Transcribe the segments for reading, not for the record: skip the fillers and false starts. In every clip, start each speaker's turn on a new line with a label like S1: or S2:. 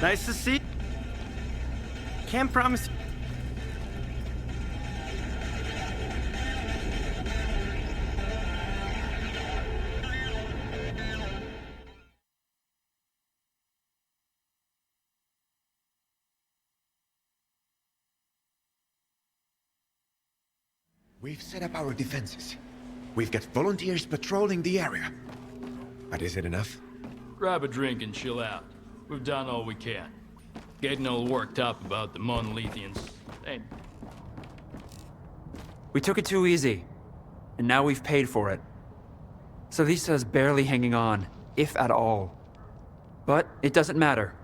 S1: Nice to see you. Can't promise.
S2: We've set up our defenses. We've got volunteers patrolling the area. But is it enough?
S3: Grab a drink and chill out. We've done all we can. Getting all worked up about the Monolithians. Hey.
S4: We took it too easy, and now we've paid for it. Salisa's barely hanging on, if at all. But it doesn't matter.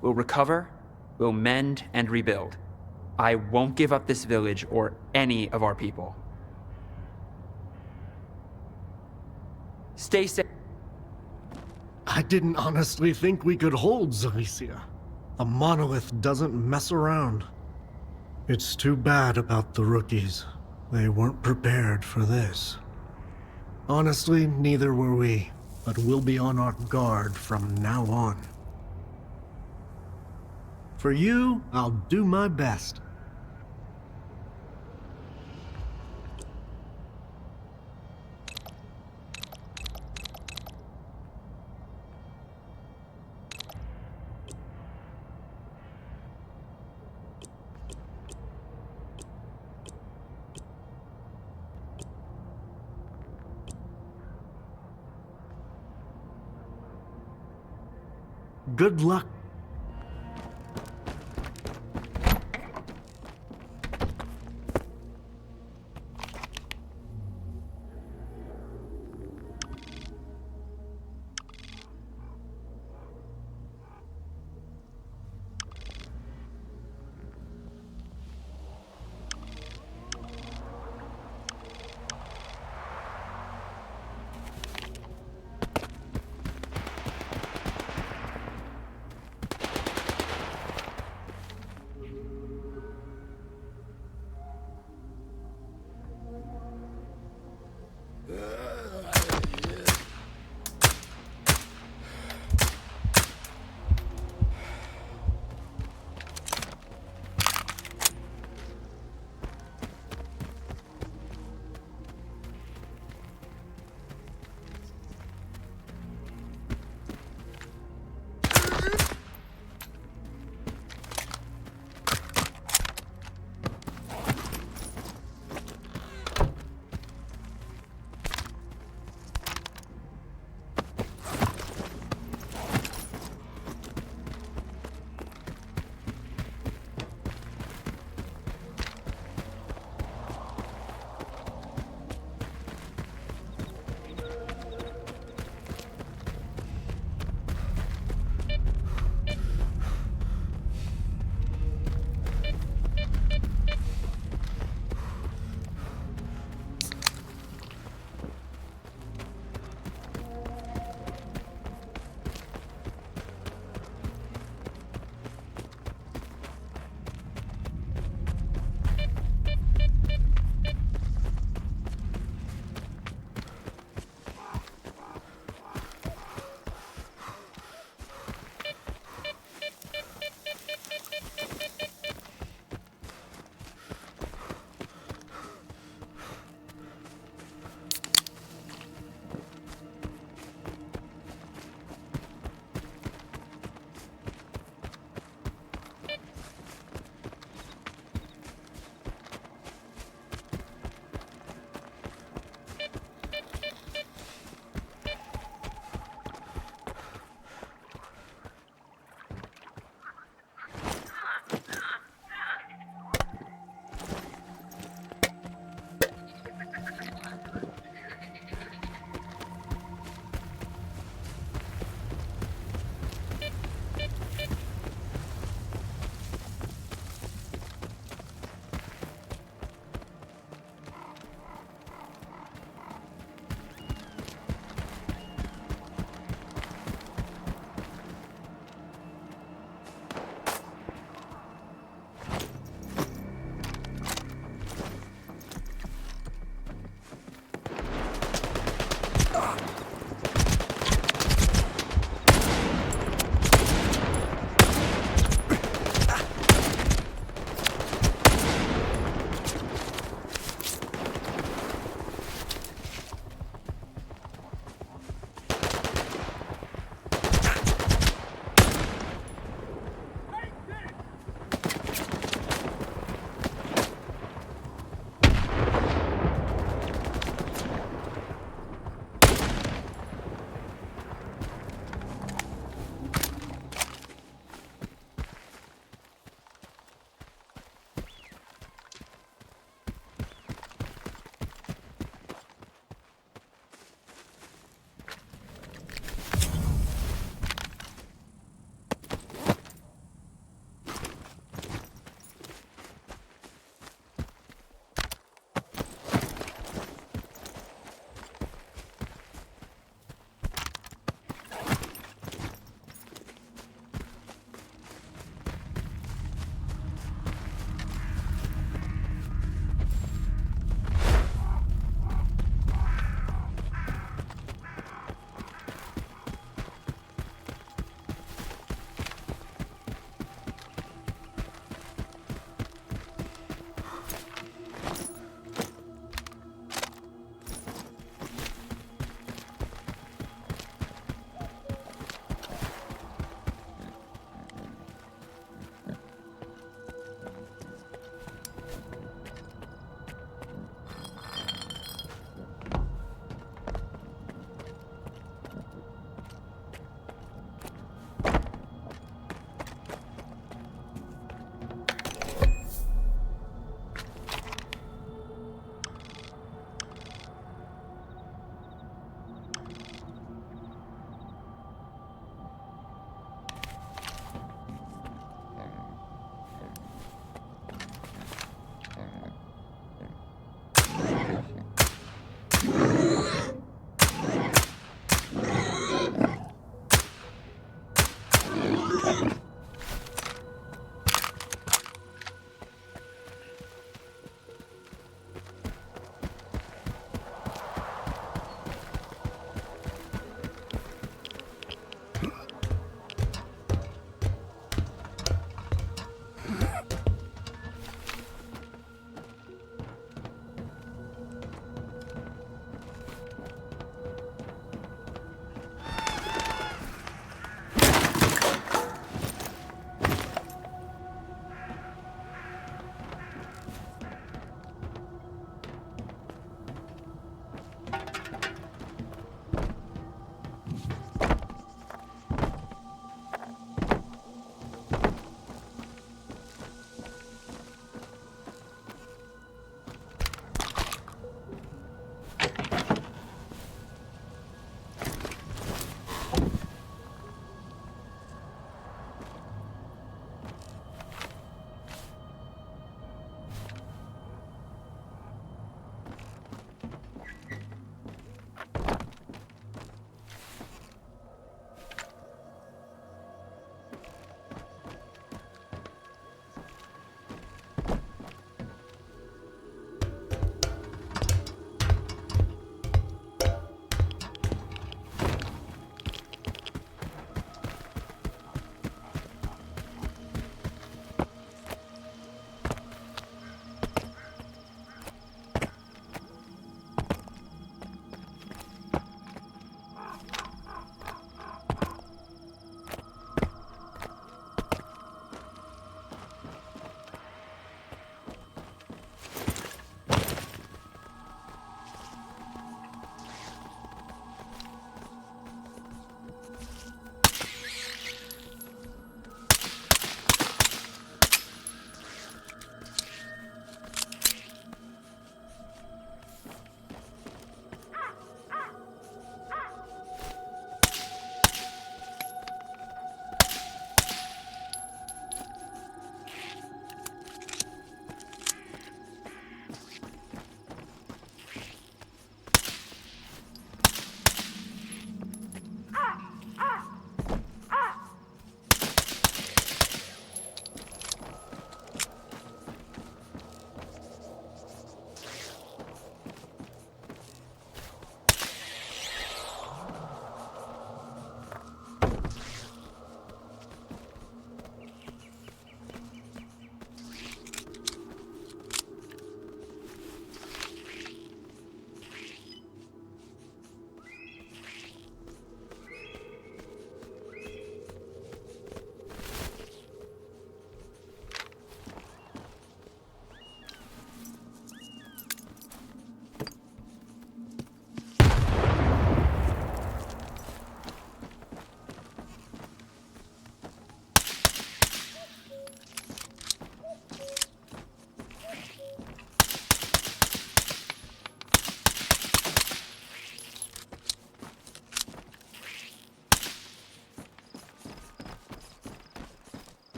S4: We'll recover, we'll mend and rebuild. I won't give up this village or any of our people. Stay safe.
S5: I didn't honestly think we could hold Zalicia. A monolith doesn't mess around. It's too bad about the rookies. They weren't prepared for this. Honestly, neither were we, but we'll be on our guard from now on. For you, I'll do my best. Good luck.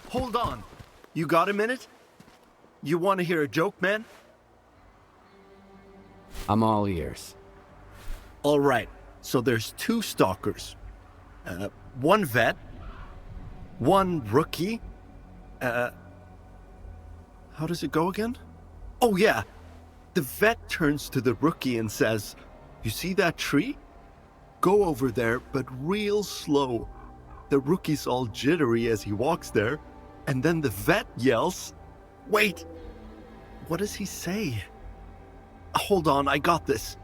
S6: Hold on. You got a minute? You want to hear a joke, man?
S7: I'm all ears.
S6: All right. So there's two stalkers. One vet. One rookie. How does it go again? Oh, yeah. The vet turns to the rookie and says, "You see that tree? Go over there, but real slow." The rookie's all jittery as he walks there, and then the vet yells, "Wait! What does he say? Hold on, I got this."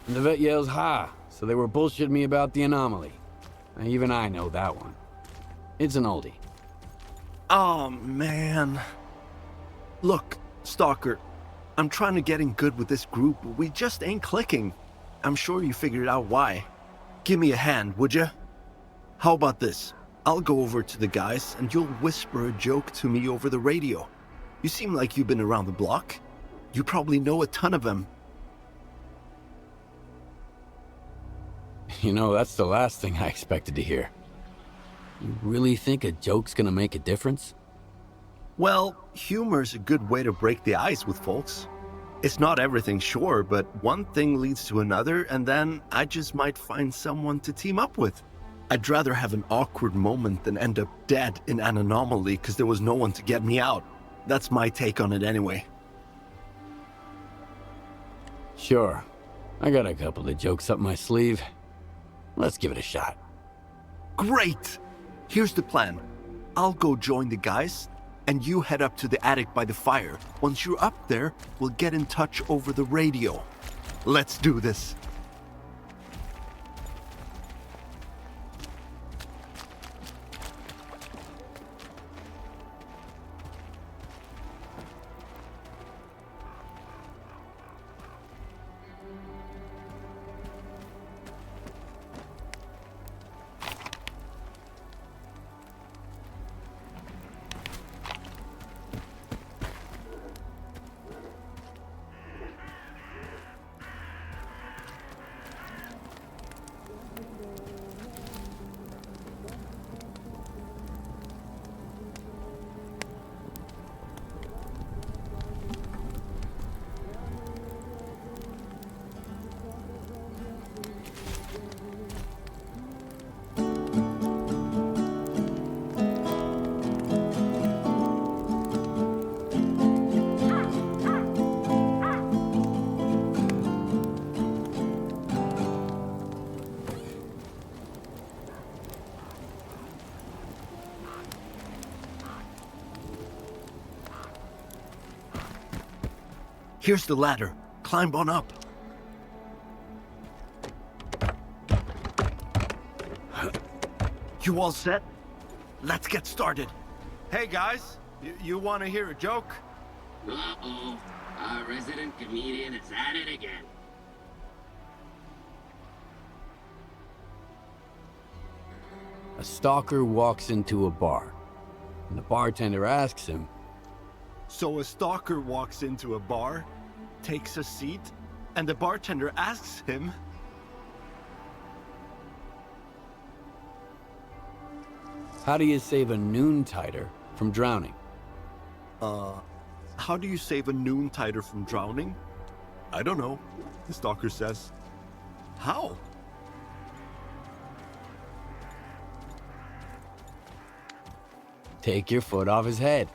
S7: And the vet yells, "Ha!" So they were bullshitting me about the anomaly. Even I know that one. It's an oldie.
S6: Oh, man. Look, Stalker, I'm trying to get in good with this group, but we just ain't clicking. I'm sure you figured out why. Give me a hand, would you? How about this? I'll go over to the guys and you'll whisper a joke to me over the radio. You seem like you've been around the block. You probably know a ton of them.
S7: You know, that's the last thing I expected to hear. You really think a joke's gonna make a difference?
S6: Well, humor's a good way to break the ice with folks. It's not everything, sure, but one thing leads to another, and then I just might find someone to team up with. I'd rather have an awkward moment than end up dead in an anomaly because there was no one to get me out. That's my take on it anyway.
S7: Sure. I got a couple of jokes up my sleeve. Let's give it a shot.
S6: Great! Here's the plan. I'll go join the guys, and you head up to the attic by the fire. Once you're up there, we'll get in touch over the radio. Let's do this. Here's the ladder. Climb on up. You all set? Let's get started. Hey guys, you want to hear a joke?
S8: Uh-oh. Our resident comedian is at it again.
S7: A stalker walks into a bar, and the bartender asks him,
S6: So a stalker walks into a bar, takes a seat, and the bartender asks him,
S7: "How do you save a noontiter from drowning?"
S6: how do you save a noontiter from drowning? I don't know, the stalker says. How?
S7: Take your foot off his head.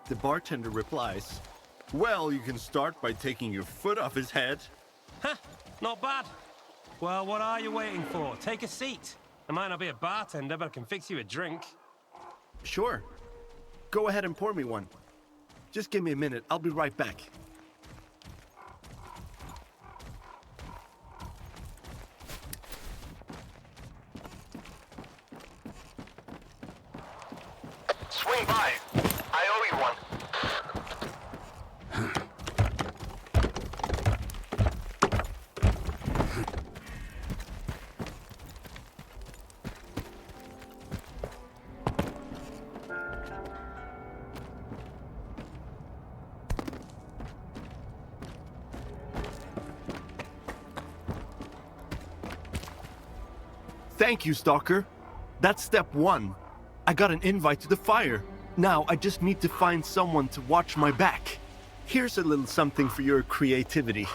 S6: The bartender replies, well, you can start by taking your foot off his head.
S9: Ha! Not bad. Well, what are you waiting for? Take a seat. I might not be a bartender, but I can fix you a drink.
S6: Sure. Go ahead and pour me one. Just give me a minute. I'll be right back.
S10: Swing by. I owe you one.
S6: Thank you, Stalker. That's step one. I got an invite to the fire. Now I just need to find someone to watch my back. Here's a little something for your creativity.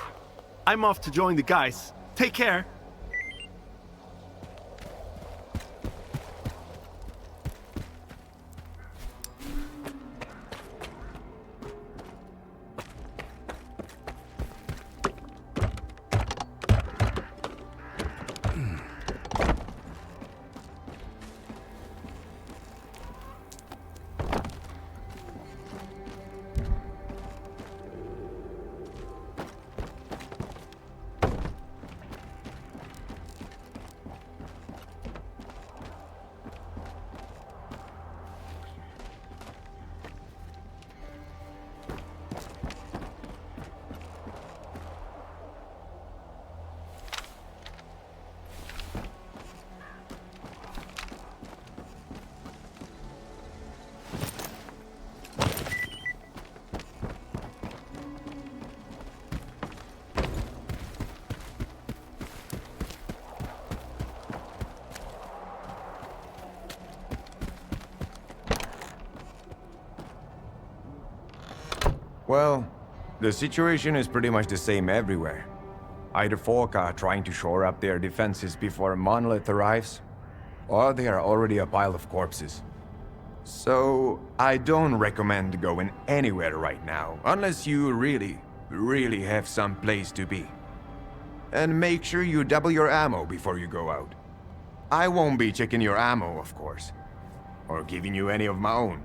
S6: I'm off to join the guys. Take care.
S11: Well, the situation is pretty much the same everywhere. Either folk are trying to shore up their defenses before a monolith arrives, or they are already a pile of corpses. So, I don't recommend going anywhere right now, unless you really have some place to be. And make sure you double your ammo before you go out. I won't be checking your ammo, of course, or giving you any of my own.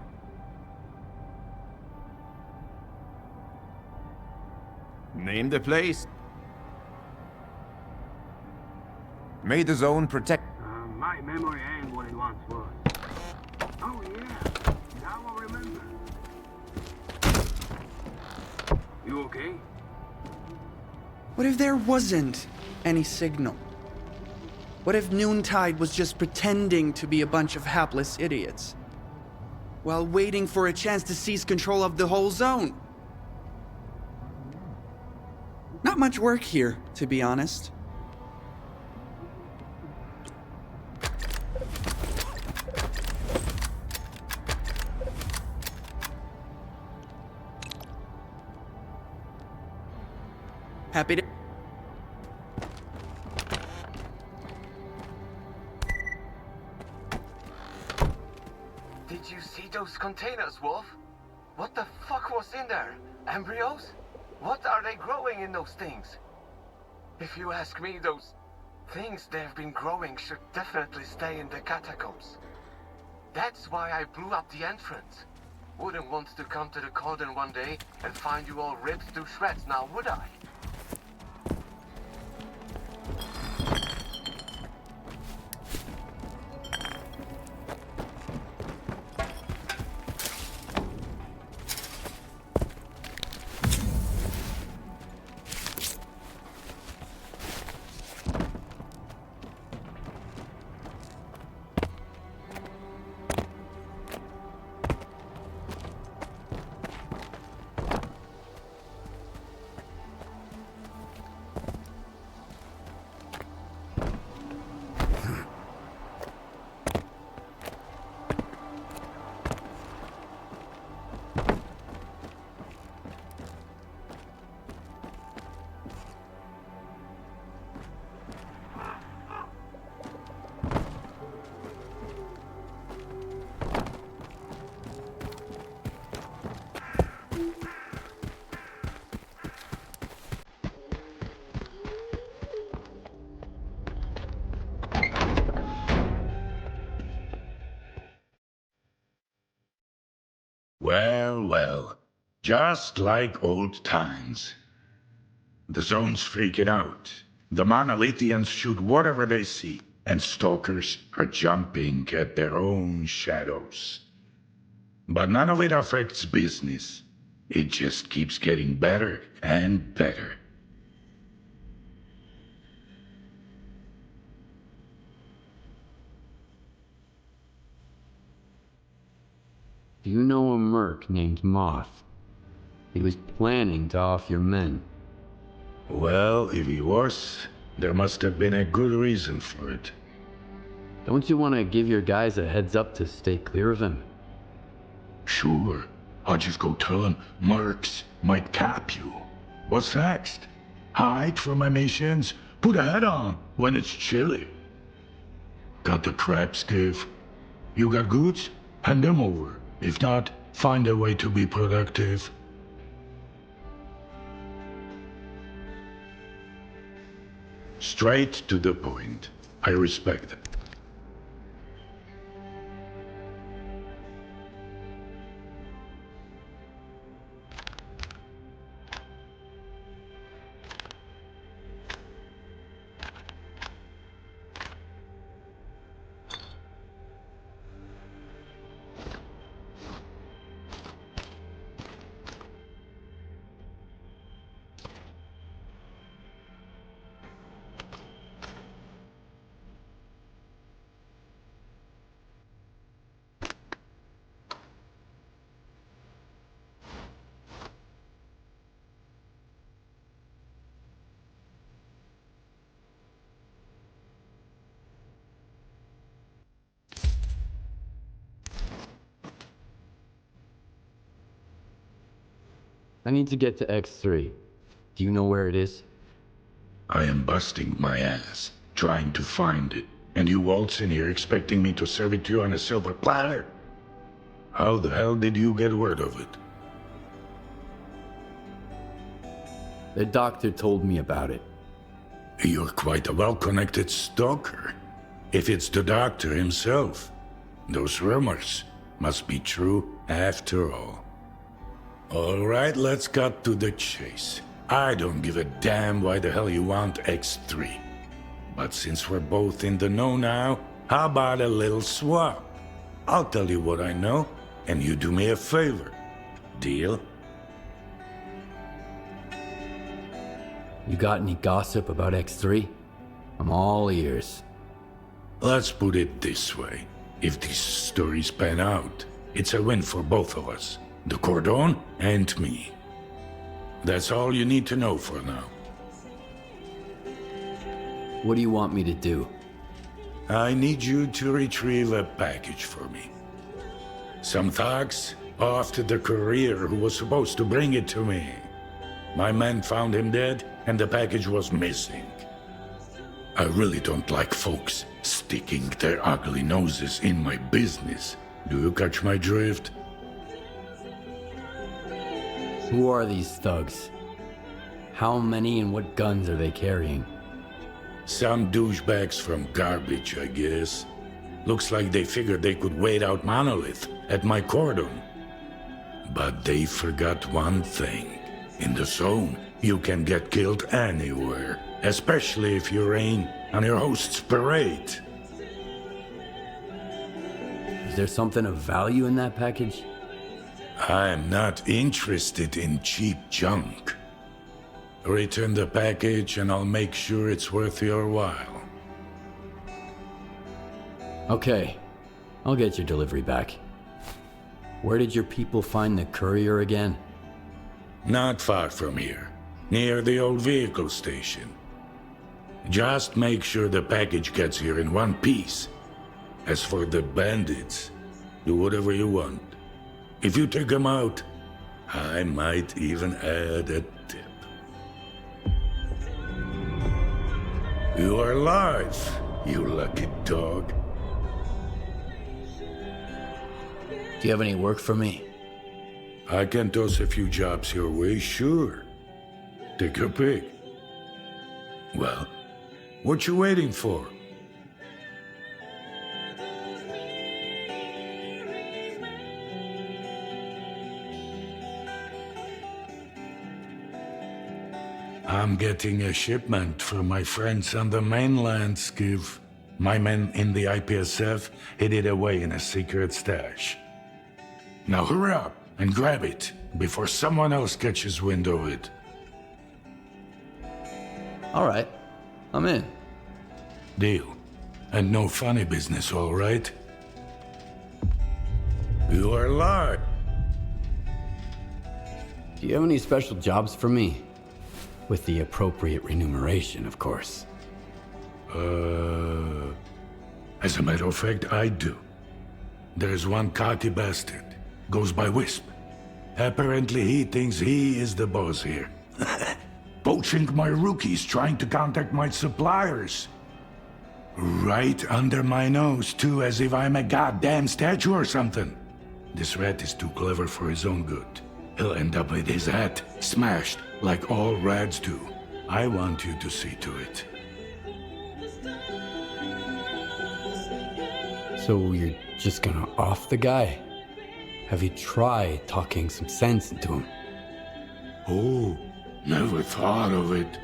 S11: Name the place. May the zone protect.
S10: My memory ain't what it once was. Oh yeah, now I remember. You okay?
S12: What if there wasn't any signal? What if Noontide was just pretending to be a bunch of hapless idiots, while waiting for a chance to seize control of the whole zone? Not much work here, to be honest. Happy to...
S10: Did you see those containers, Wolf? What the fuck was in there? Embryos? What are they growing in those things? If you ask me, those things they've been growing should definitely stay in the catacombs. That's why I blew up the entrance. Wouldn't want to come to the cauldron one day and find you all ripped to shreds now, would I?
S13: Well, well. Just like old times. The zone's freaking out. The monolithians shoot whatever they see, and stalkers are jumping at their own shadows. But none of it affects business. It just keeps getting better and better.
S7: Do you know a merc named Moth? He was planning to off your men.
S13: Well, if he was, there must have been a good reason for it.
S7: Don't you want to give your guys a heads up to stay clear of him?
S13: Sure. I'll just go tell him Mercs might cap you. What's next? Hide from my missions? Put a hat on when it's chilly. Got the traps, Skiv? You got goods? Hand them over. If not, find a way to be productive. Straight to the point. I respect it.
S7: I need to get to X3. Do you know where it is?
S13: I am busting my ass, trying to find it, and you waltz in here expecting me to serve it to you on a silver platter? How the hell did you get word of it?
S7: The doctor told me about it.
S13: You're quite a well-connected stalker. If it's the doctor himself, those rumors must be true after all. All right, let's cut to the chase. I don't give a damn why the hell you want X3. But since we're both in the know now, how about a little swap? I'll tell you what I know, and you do me a favor. Deal?
S7: You got any gossip about X3? I'm all ears.
S13: Let's put it this way. If these stories pan out, it's a win for both of us. The Cordon and me. That's all you need to know for now.
S7: What do you want me to do?
S13: I need you to retrieve a package for me. Some thugs off to the courier who was supposed to bring it to me. My men found him dead, and the package was missing. I really don't like folks sticking their ugly noses in my business. Do you catch my drift?
S7: Who are these thugs? How many and what guns are they carrying?
S13: Some douchebags from garbage, I guess. Looks like they figured they could wait out Monolith at my cordon. But they forgot one thing. In the zone, you can get killed anywhere, especially if you rain on your host's parade.
S7: Is there something of value in that package?
S13: I'm not interested in cheap junk. Return the package and I'll make sure it's worth your while.
S7: Okay, I'll get your delivery back. Where did your people find the courier again?
S13: Not far from here, near the old vehicle station. Just make sure the package gets here in one piece. As for the bandits, do whatever you want. If you take them out, I might even add a tip. You are alive, you lucky dog.
S7: Do you have any work for me?
S13: I can toss a few jobs your way, sure. Take your pick. Well, what you waiting for? I'm getting a shipment from my friends on the mainland, Skiv. My men in the IPSF hid it away in a secret stash. Now hurry up and grab it before someone else catches wind of it.
S7: All right, I'm in.
S13: Deal. And no funny business, all right? You are live.
S7: Do you have any special jobs for me? With the appropriate remuneration, of course.
S13: As a matter of fact, I do. There's one cocky bastard. Goes by Wisp. Apparently he thinks he is the boss here. Poaching my rookies, trying to contact my suppliers. Right under my nose, too, as if I'm a goddamn statue or something. This rat is too clever for his own good. He'll end up with his hat smashed, like all rats do. I want you to see to it.
S7: So you're just gonna off the guy? Have you tried talking some sense into him?
S13: Oh, never thought of it.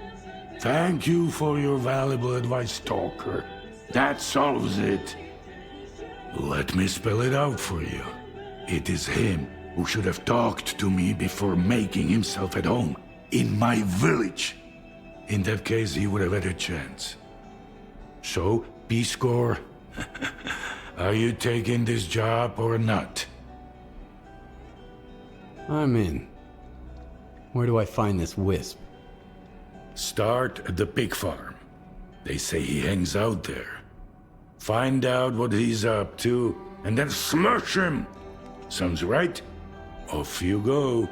S13: Thank you for your valuable advice, Stalker. That solves it. Let me spell it out for you. It is him who should have talked to me before making himself at home in my village. In that case, he would have had a chance. So, Peace Corps, are you taking this job or not?
S7: I'm in. Where do I find this Wisp?
S13: Start at the pig farm. They say he hangs out there. Find out what he's up to, and then smash him! Sounds right? Off you go.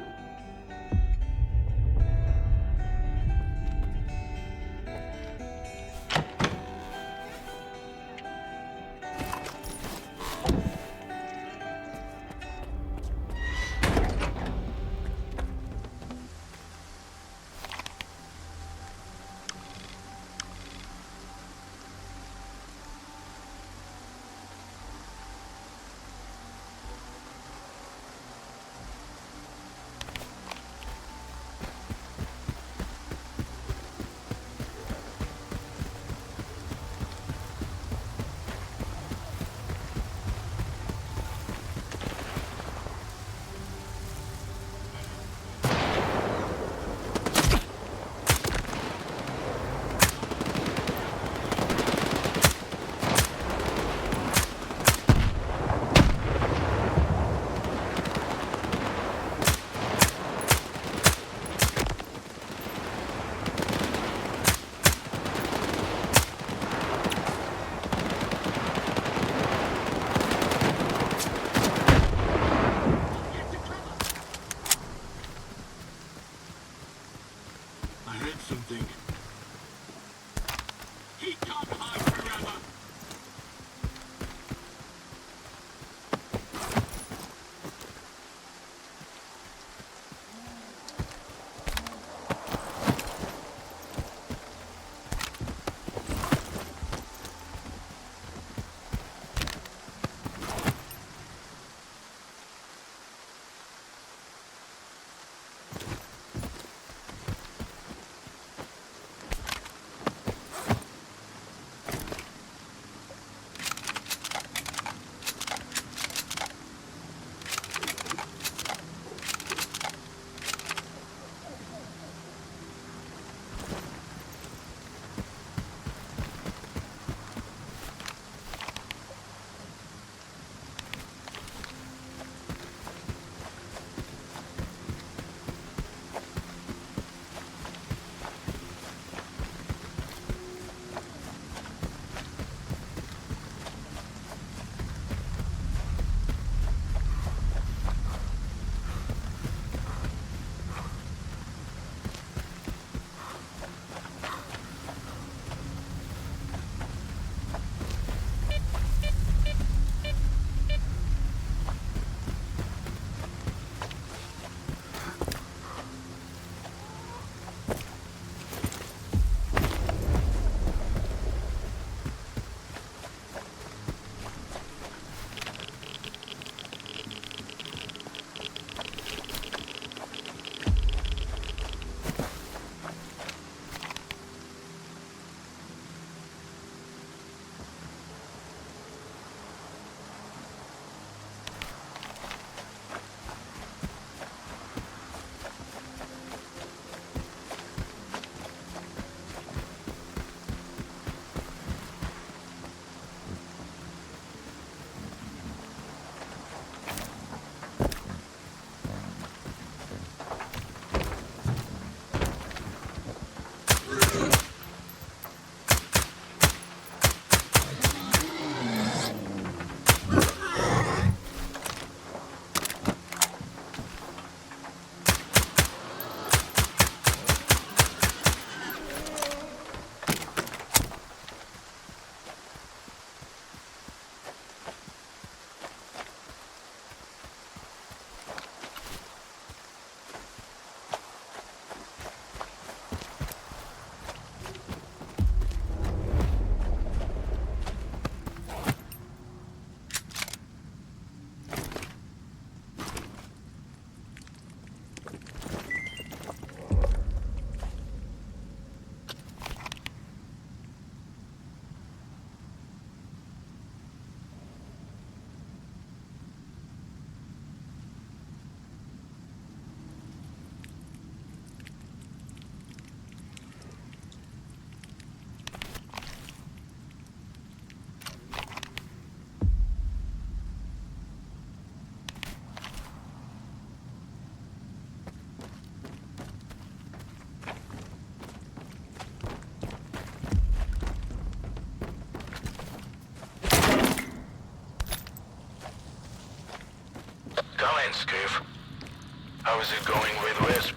S13: How's it going with Wisp?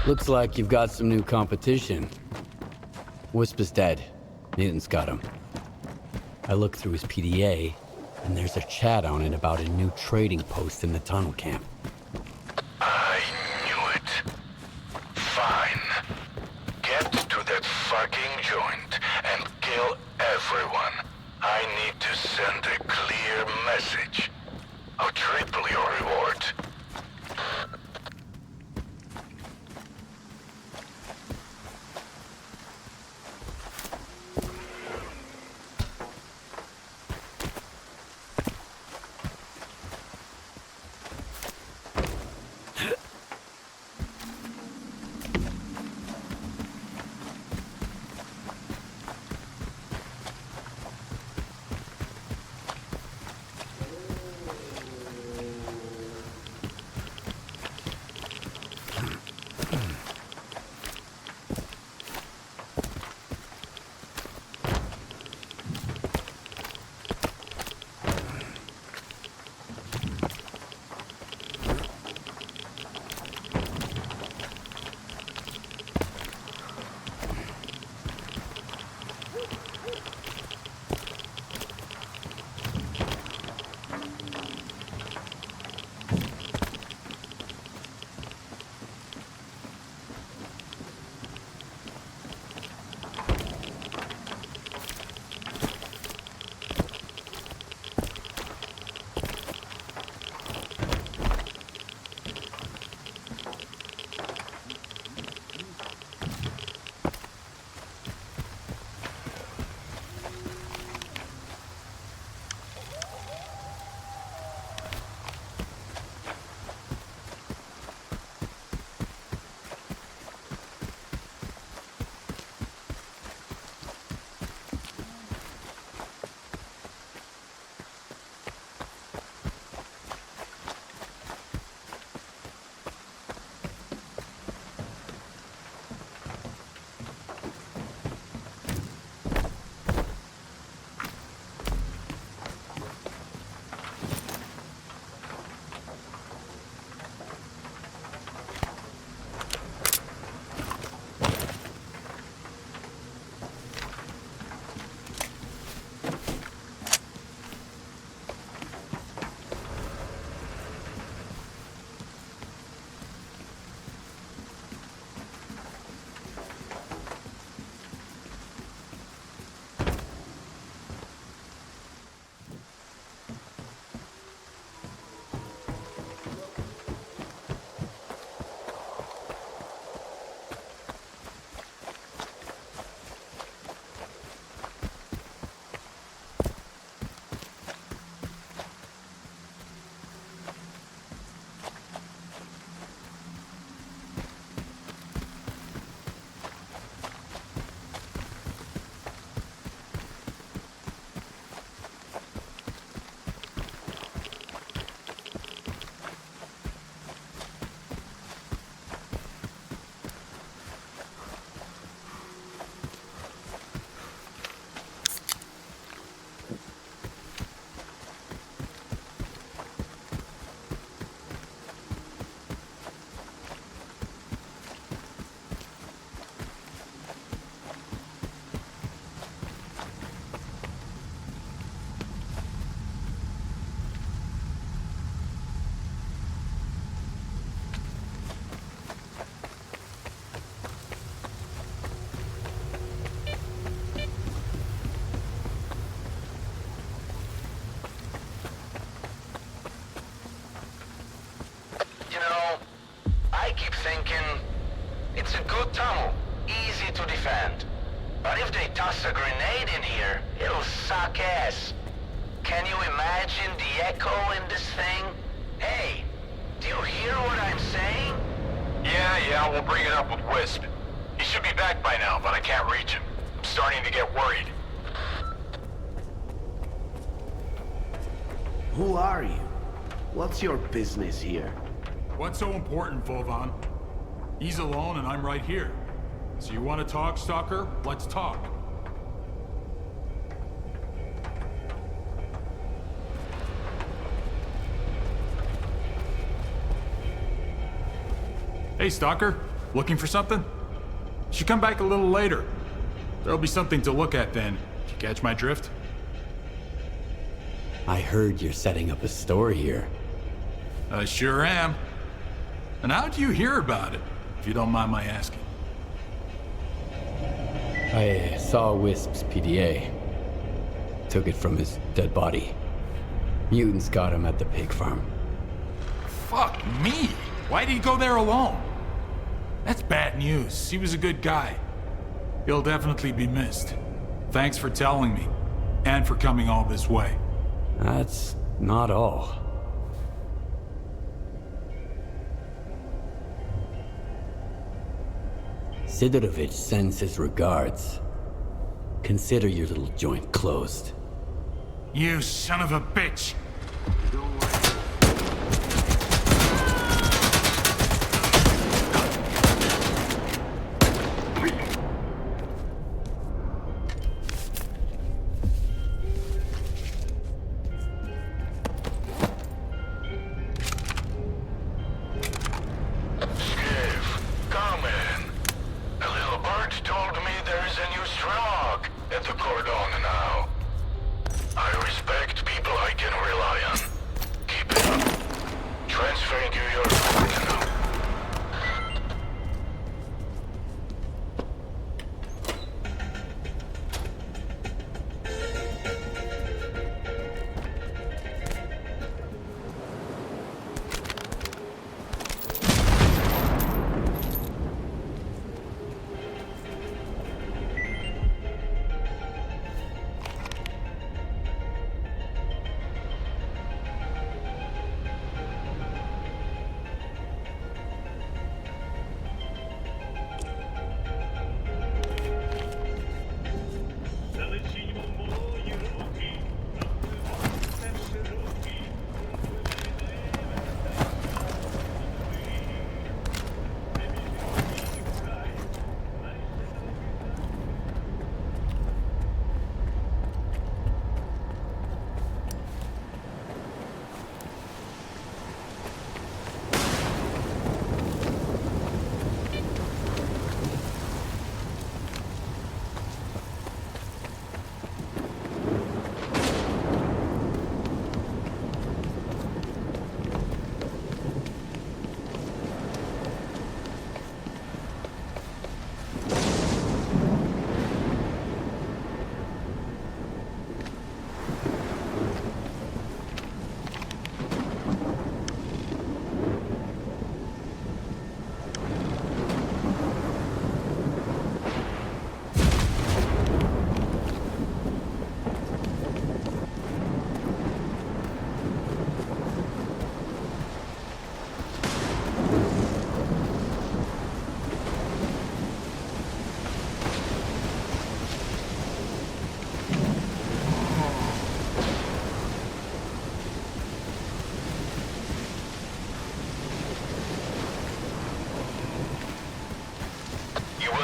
S7: Looks like you've got some new competition. Wisp is dead. Newton's got him. I looked through his PDA, and there's a chat on it about a new trading post in the tunnel camp.
S13: I knew it. Fine. Get to that fucking joint and kill everyone. I need to send a clear message. I'll triple your reward.
S10: It's a good tunnel, easy to defend. But if they toss a grenade in here, it'll suck ass. Can you imagine the echo in this thing? Hey, do you hear what I'm saying?
S14: Yeah, we'll bring it up with Wisp. He should be back by now, but I can't reach him. I'm starting to get worried.
S10: Who are you? What's your business here?
S15: What's so important, Vovan? He's alone and I'm right here. So you want to talk, Stalker? Let's talk. Hey, Stalker. Looking for something? Should come back a little later. There'll be something to look at then. Did you catch my drift?
S7: I heard you're setting up a store here.
S15: I sure am. And how'd you hear about it, if you don't mind my asking?
S7: I saw Wisp's PDA. Took it from his dead body. Mutants got him at the pig farm.
S15: Fuck me! Why'd he go there alone? That's bad news. He was a good guy. He'll definitely be missed. Thanks for telling me, and for coming all this way.
S7: That's not all. Sidorovich sends his regards. Consider your little joint closed.
S15: You son of a bitch!
S14: Told me there is a new Strelok at the Cordon now. I respect people I can rely on. Keep it up. Transferring you your report now.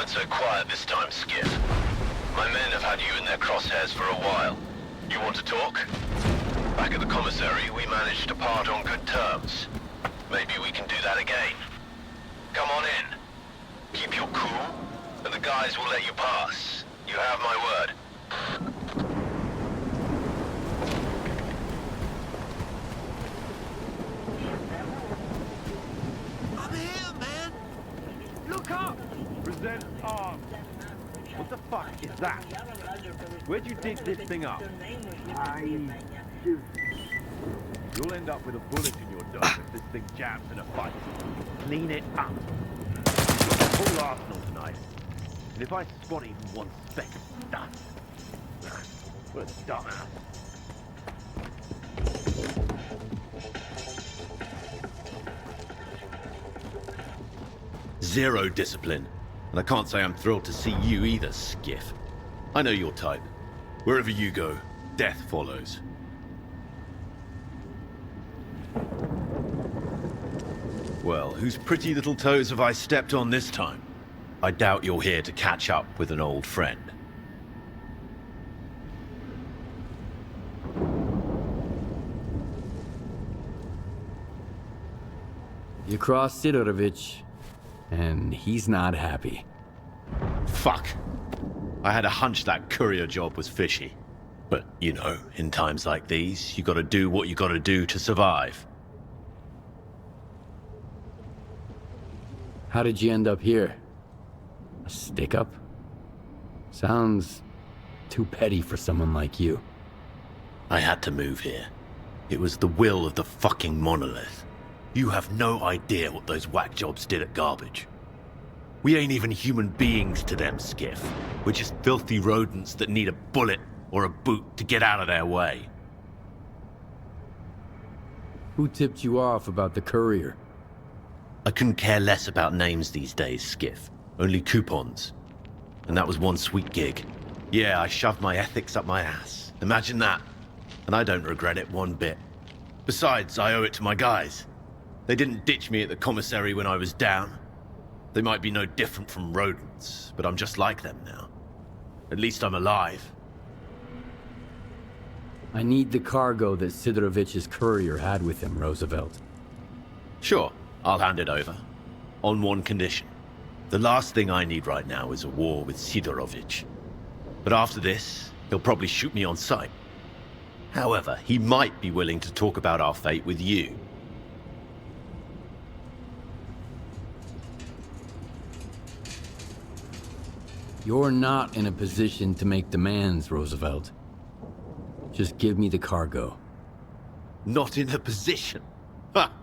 S16: So quiet this time, Skiff. My men have had you in their crosshairs for a while. You want to talk? Back at the commissary, we managed to part on good terms. Maybe we can do that again. Come on in. Keep your cool, and the guys will let you pass. You have my word.
S10: I'm here, man! Look up!
S17: Present arms. What the fuck is that? Where'd you dig this thing up? You'll end up with a bullet in your dome if this thing jams in a fight. Clean it up. You've got a full arsenal tonight. And if I spot even one speck of dust, what a dumbass.
S6: Zero discipline. And I can't say I'm thrilled to see you either, Skiff. I know your type. Wherever you go, death follows. Well, whose pretty little toes have I stepped on this time? I doubt you're here to catch up with an old friend.
S7: You crossed Sidorovich. and he's not happy.
S6: Fuck. I had a hunch that courier job was fishy. But, you know, in times like these, you gotta do what you gotta do to survive.
S7: How did you end up here? A stick-up? Sounds too petty for someone like you.
S6: I had to move here. It was the will of the fucking monolith. You have no idea what those whack jobs did at Garbage. We ain't even human beings to them, Skiff. We're just filthy rodents that need a bullet or a boot to get out of their way.
S7: Who tipped you off about the courier?
S6: I couldn't care less about names these days, Skiff. Only coupons. And that was one sweet gig. Yeah, I shoved my ethics up my ass. Imagine that. And I don't regret it one bit. Besides, I owe it to my guys. They didn't ditch me at the commissary when I was down. They might be no different from rodents, but I'm just like them now. At least I'm alive.
S7: I need the cargo that Sidorovitch's courier had with him, Roosevelt.
S6: Sure, I'll hand it over. On one condition. The last thing I need right now is a war with Sidorovitch. But after this, he'll probably shoot me on sight. However, he might be willing to talk about our fate with you.
S7: You're not in a position to make demands, Roosevelt. Just give me the cargo.
S6: Not in a position? Ha!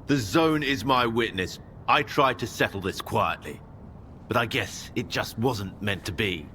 S6: The Zone is my witness. I tried to settle this quietly. But I guess it just wasn't meant to be.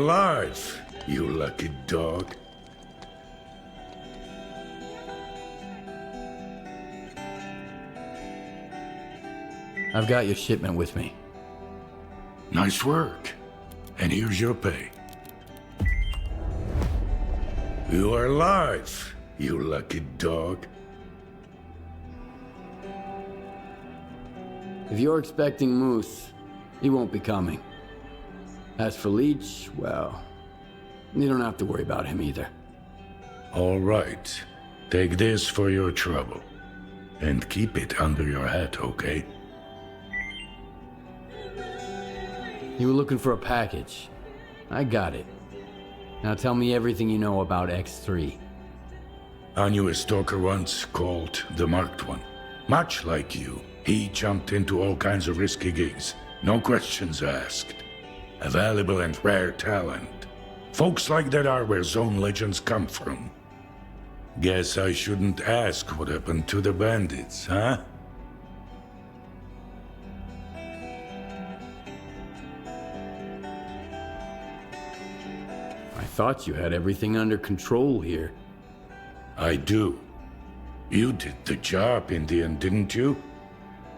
S13: alive, you lucky dog.
S7: I've got your shipment with me.
S13: Nice work. And here's your pay. You are alive, you lucky dog.
S7: If you're expecting Moose, he won't be coming. As for Leech, well, you don't have to worry about him either.
S13: All right. Take this for your trouble. And keep it under your hat, okay?
S7: You were looking for a package. I got it. Now tell me everything you know about X3.
S13: I knew a stalker once called the Marked One. Much like you, he jumped into all kinds of risky gigs. No questions asked. A valuable and rare talent. Folks like that are where Zone legends come from. Guess I shouldn't ask what happened to the bandits, huh?
S7: I thought you had everything under control here.
S13: I do. You did the job in the end, didn't you?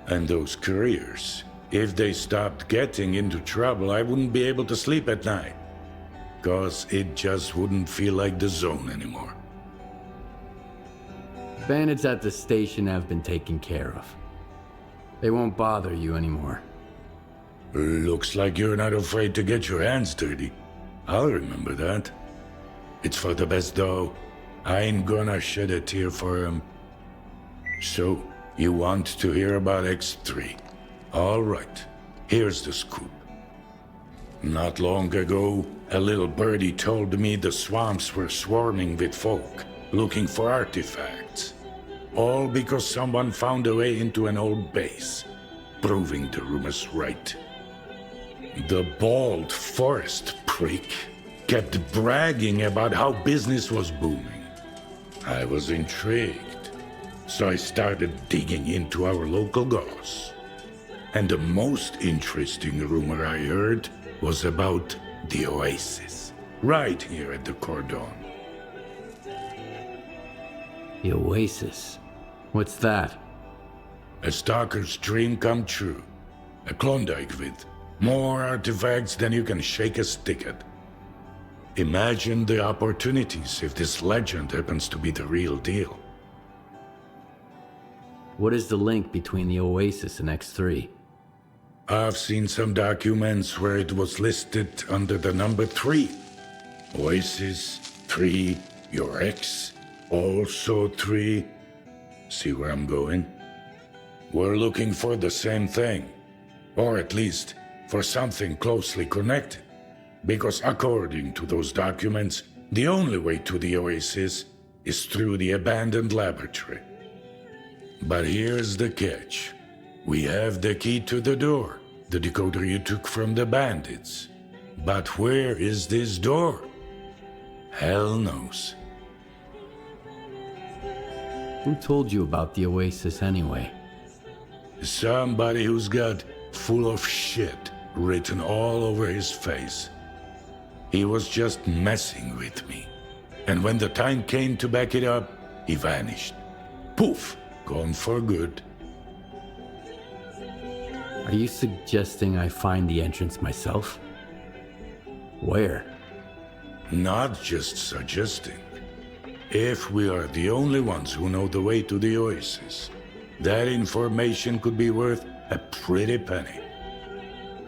S13: And those couriers, if they stopped getting into trouble, I wouldn't be able to sleep at night. 'Cause it just wouldn't feel like the Zone anymore.
S7: Bandits at the station have been taken care of. They won't bother you anymore.
S13: Looks like you're not afraid to get your hands dirty. I'll remember that. It's for the best, though. I ain't gonna shed a tear for him. So, you want to hear about X3? All right, here's the scoop. Not long ago, a little birdie told me the swamps were swarming with folk looking for artifacts. All because someone found a way into an old base, proving the rumors right. The bald forest prick kept bragging about how business was booming. I was intrigued, so I started digging into our local goss. And the most interesting rumor I heard was about the Oasis, right here at the Cordon.
S7: The Oasis? What's that?
S13: A stalker's dream come true. A Klondike with more artifacts than you can shake a stick at. Imagine the opportunities if this legend happens to be the real deal.
S7: What is the link between the Oasis and X3?
S13: I've seen some documents where it was listed under the number 3. Oasis, 3, your ex, also 3. See where I'm going? We're looking for the same thing. Or at least, for something closely connected. Because according to those documents, the only way to the Oasis is through the abandoned laboratory. But here's the catch. We have the key to the door, the decoder you took from the bandits. But where is this door? Hell knows.
S7: Who told you about the Oasis anyway?
S13: Somebody who's got full of shit written all over his face. He was just messing with me. And when the time came to back it up, he vanished. Poof, gone for good.
S7: Are you suggesting I find the entrance myself? Where?
S13: Not just suggesting. If we are the only ones who know the way to the Oasis, that information could be worth a pretty penny.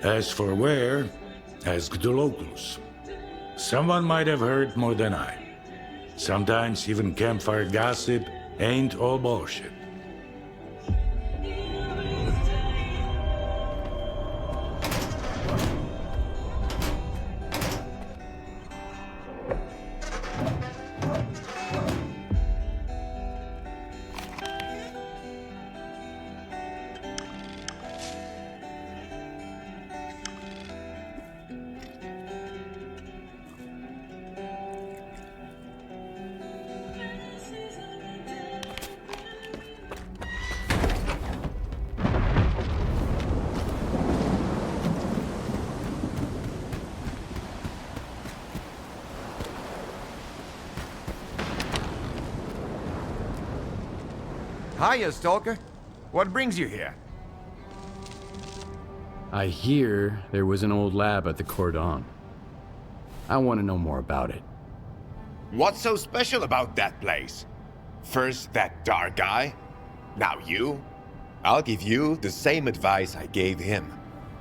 S13: As for where, ask the locals. Someone might have heard more than I. Sometimes even campfire gossip ain't all bullshit.
S11: Hiya, Stalker. What brings you here?
S7: I hear there was an old lab at the Cordon. I want to know more about it.
S2: What's so special about that place? First that dark guy, now you. I'll give you the same advice I gave him.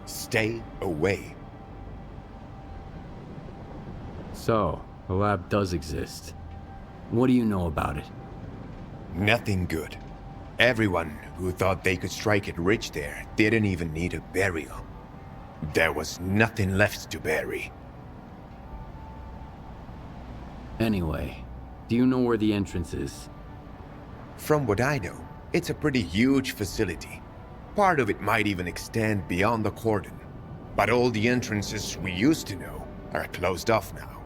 S2: Stay away.
S7: So, the lab does exist. What do you know about it?
S2: Nothing good. Everyone who thought they could strike it rich there didn't even need a burial. There was nothing left to bury.
S7: Anyway, do you know where the entrance is?
S2: From what I know, it's a pretty huge facility. Part of it might even extend beyond the cordon. But all the entrances we used to know are closed off now.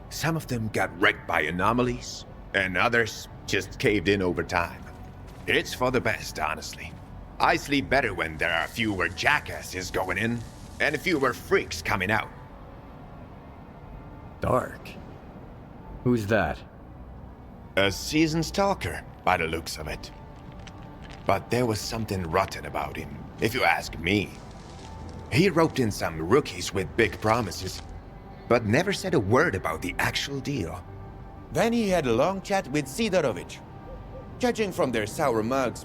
S2: Some of them got wrecked by anomalies, and others just caved in over time. It's for the best, honestly. I sleep better when there are fewer jackasses going in, and fewer freaks coming out.
S7: Dark? Who's that?
S2: A seasoned stalker, by the looks of it. But there was something rotten about him, if you ask me. He roped in some rookies with big promises, but never said a word about the actual deal. Then he had a long chat with Sidorovich. Judging from their sour mugs,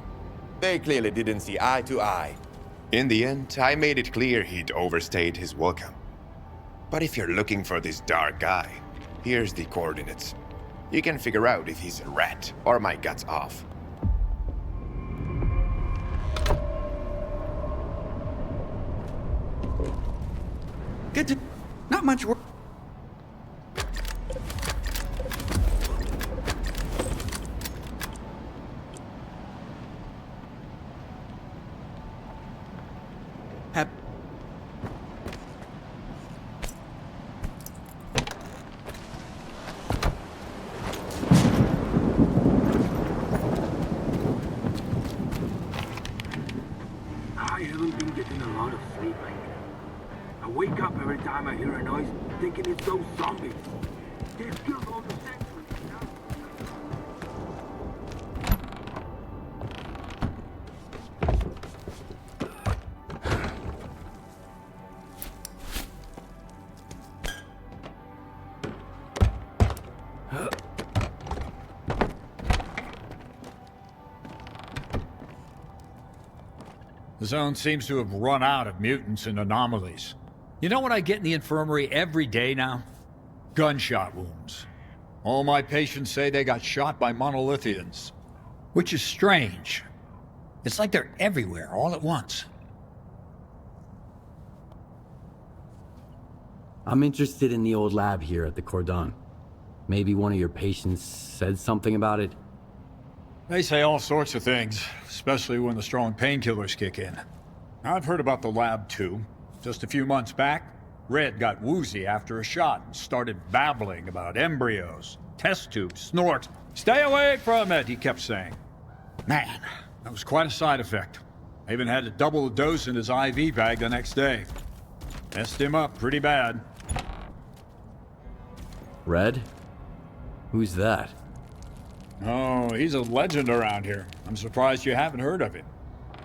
S2: they clearly didn't see eye to eye. In the end, I made it clear he'd overstayed his welcome. But if you're looking for this dark guy, here's the coordinates. You can figure out if he's a rat or my guts off.
S12: Good to... Not much work.
S10: I haven't been getting a lot of sleep lately. I wake up every time I hear a noise, thinking it's those zombies. They've killed all the sentries now.
S18: The zone seems to have run out of mutants and anomalies. You know what I get in the infirmary every day now? Gunshot wounds. All my patients say they got shot by monolithians. Which is strange. It's like they're everywhere all at once.
S7: I'm interested in the old lab here at the Cordon. Maybe one of your patients said something about it?
S18: They say all sorts of things, especially when the strong painkillers kick in. I've heard about the lab too. Just a few months back, Red got woozy after a shot and started babbling about embryos, test tubes, snort. Stay away from it, he kept saying. Man, that was quite a side effect. I even had to double the dose in his IV bag the next day. Messed him up pretty bad.
S7: Red? Who's that?
S18: Oh, he's a legend around here. I'm surprised you haven't heard of him.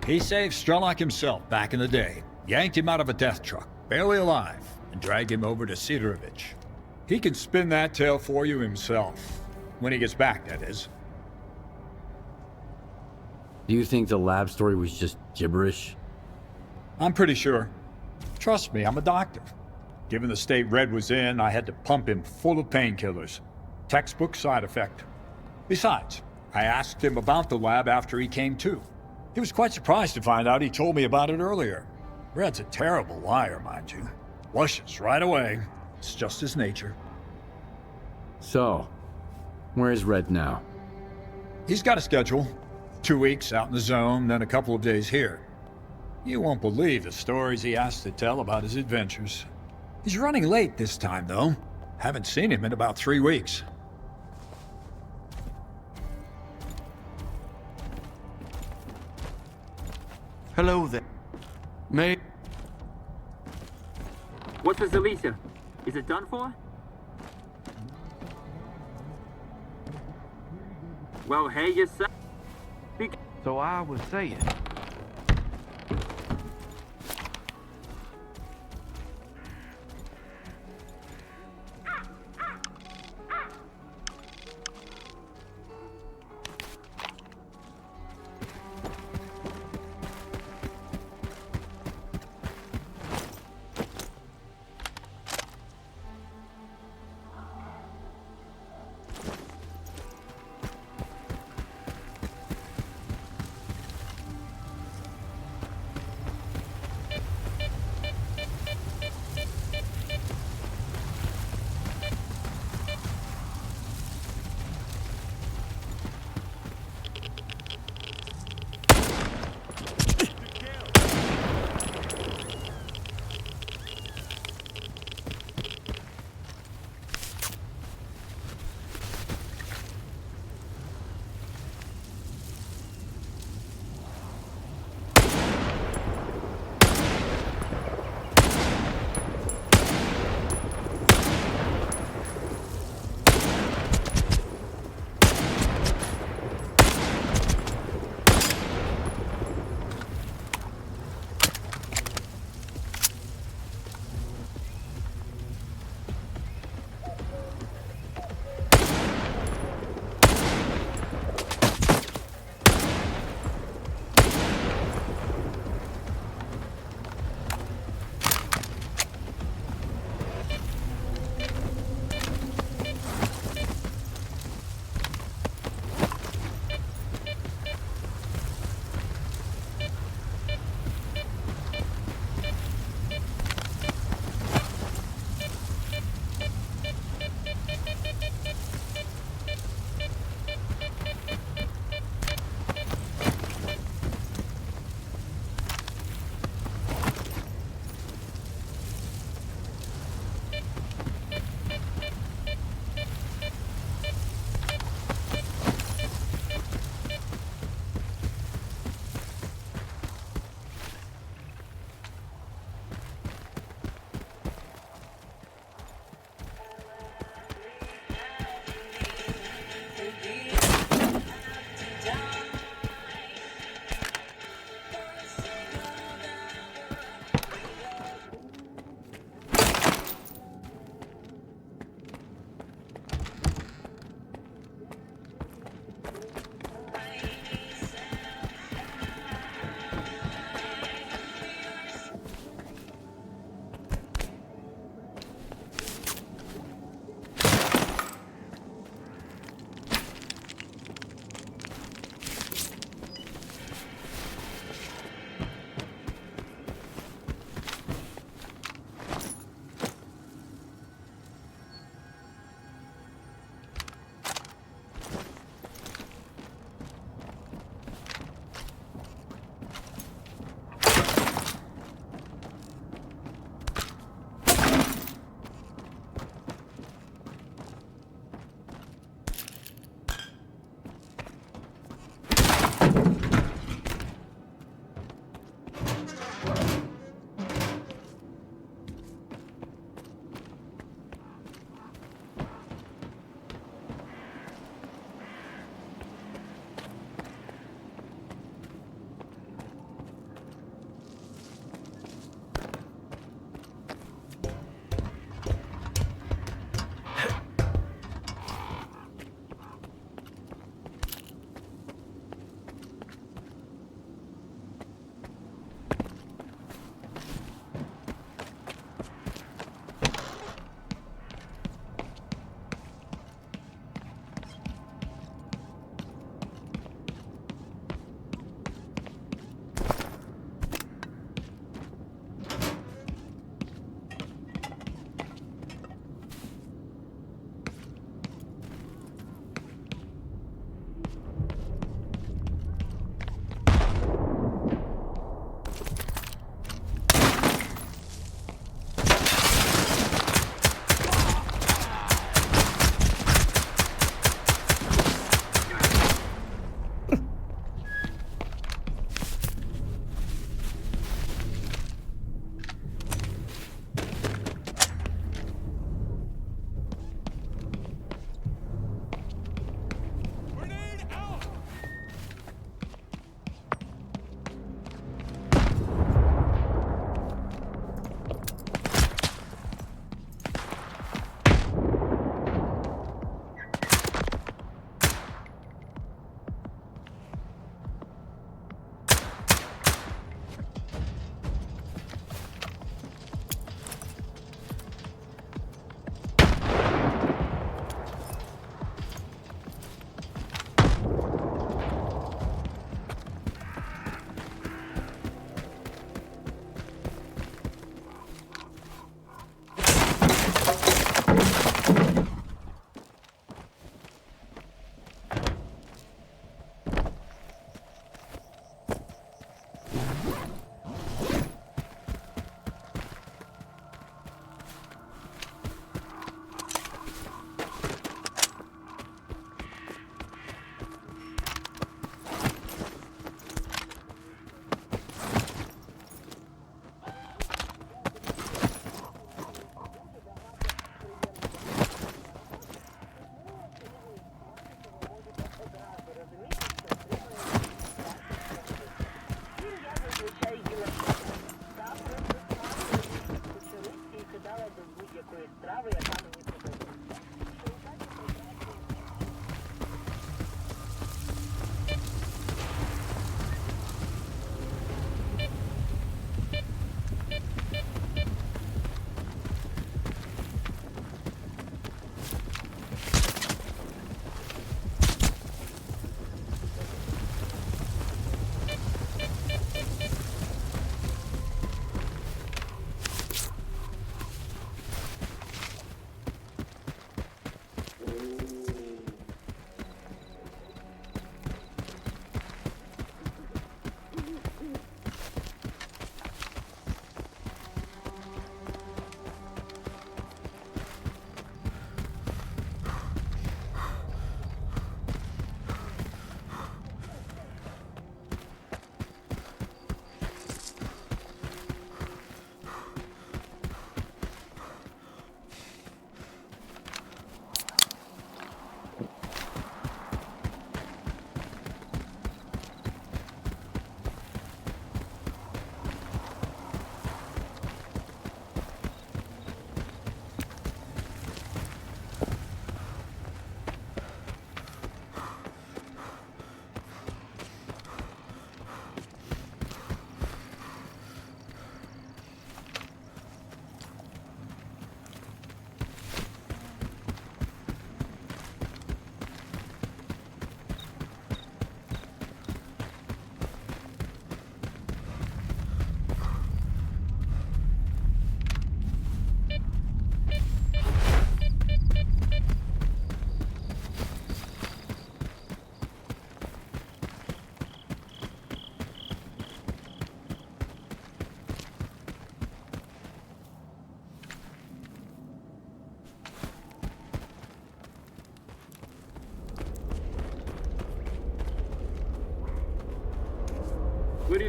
S18: He saved Strelok himself back in the day. Yanked him out of a death truck, barely alive, and dragged him over to Sidorovich. He can spin that tale for you himself. When he gets back, that is.
S7: Do you think the lab story was just gibberish?
S18: I'm pretty sure. Trust me, I'm a doctor. Given the state Red was in, I had to pump him full of painkillers. Textbook side effect. Besides, I asked him about the lab after he came to. He was quite surprised to find out he told me about it earlier. Red's a terrible liar, mind you. Luscious right away. It's just his nature.
S7: So, where is Red now?
S18: He's got a schedule. 2 weeks out in the zone, then a couple of days here. You won't believe the stories he has to tell about his adventures. He's running late this time, though. Haven't seen him in about 3 weeks.
S10: Hello there. May...
S19: What's with Alicia? Is it done for? Well, hey yourself.
S17: So I was saying...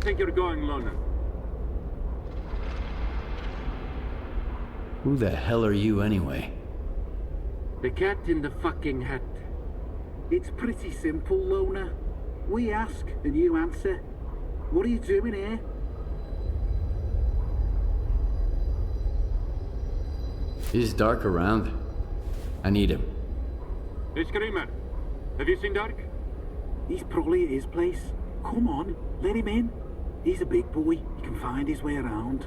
S19: you think you're going, Loner?
S7: Who the hell are you anyway?
S19: The cat in the fucking hat. It's pretty simple, Loner. We ask and you answer. What are you doing here?
S7: Is Dark around? I need him.
S19: Hey, Screamer. Have you seen Dark? He's probably at his place. Come on, let him in. He's a big boy. He can find his way around.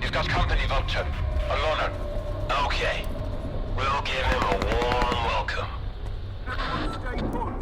S14: You've got company, Vulture. A loner. Okay. We'll give him a warm welcome.
S19: Stay put.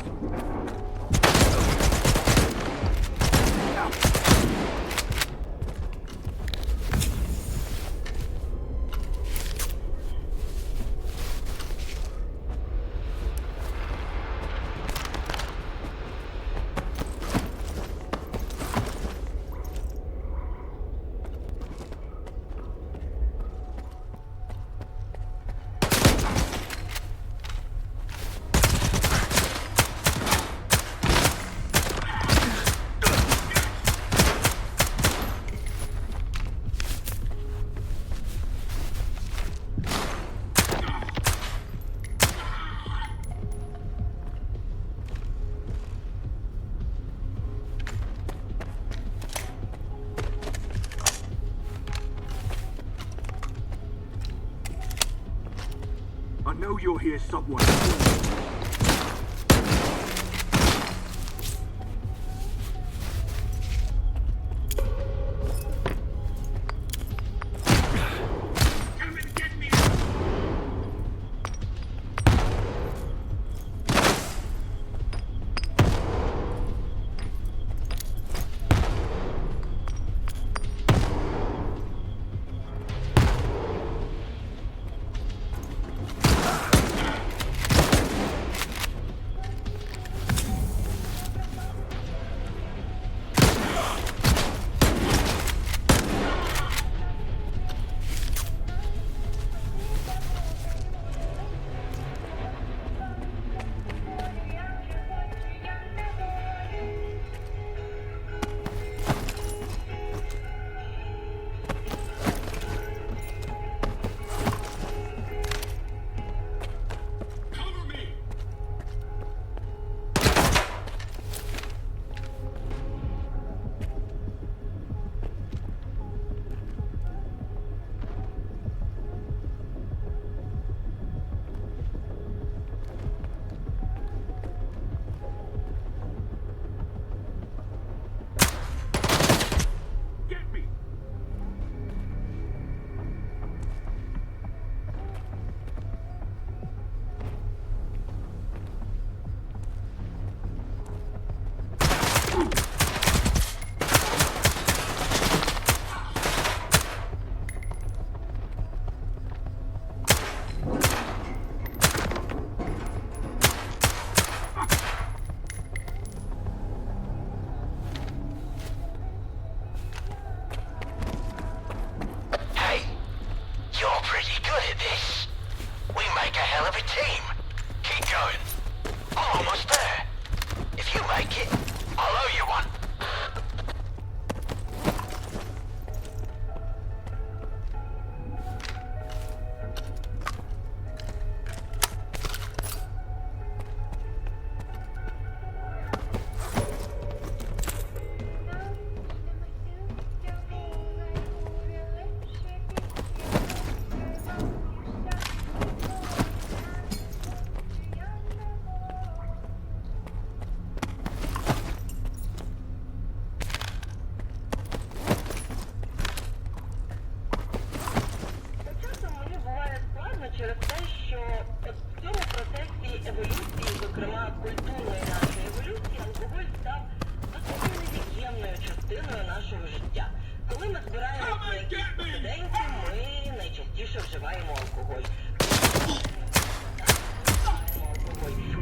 S19: I know you're here somewhere.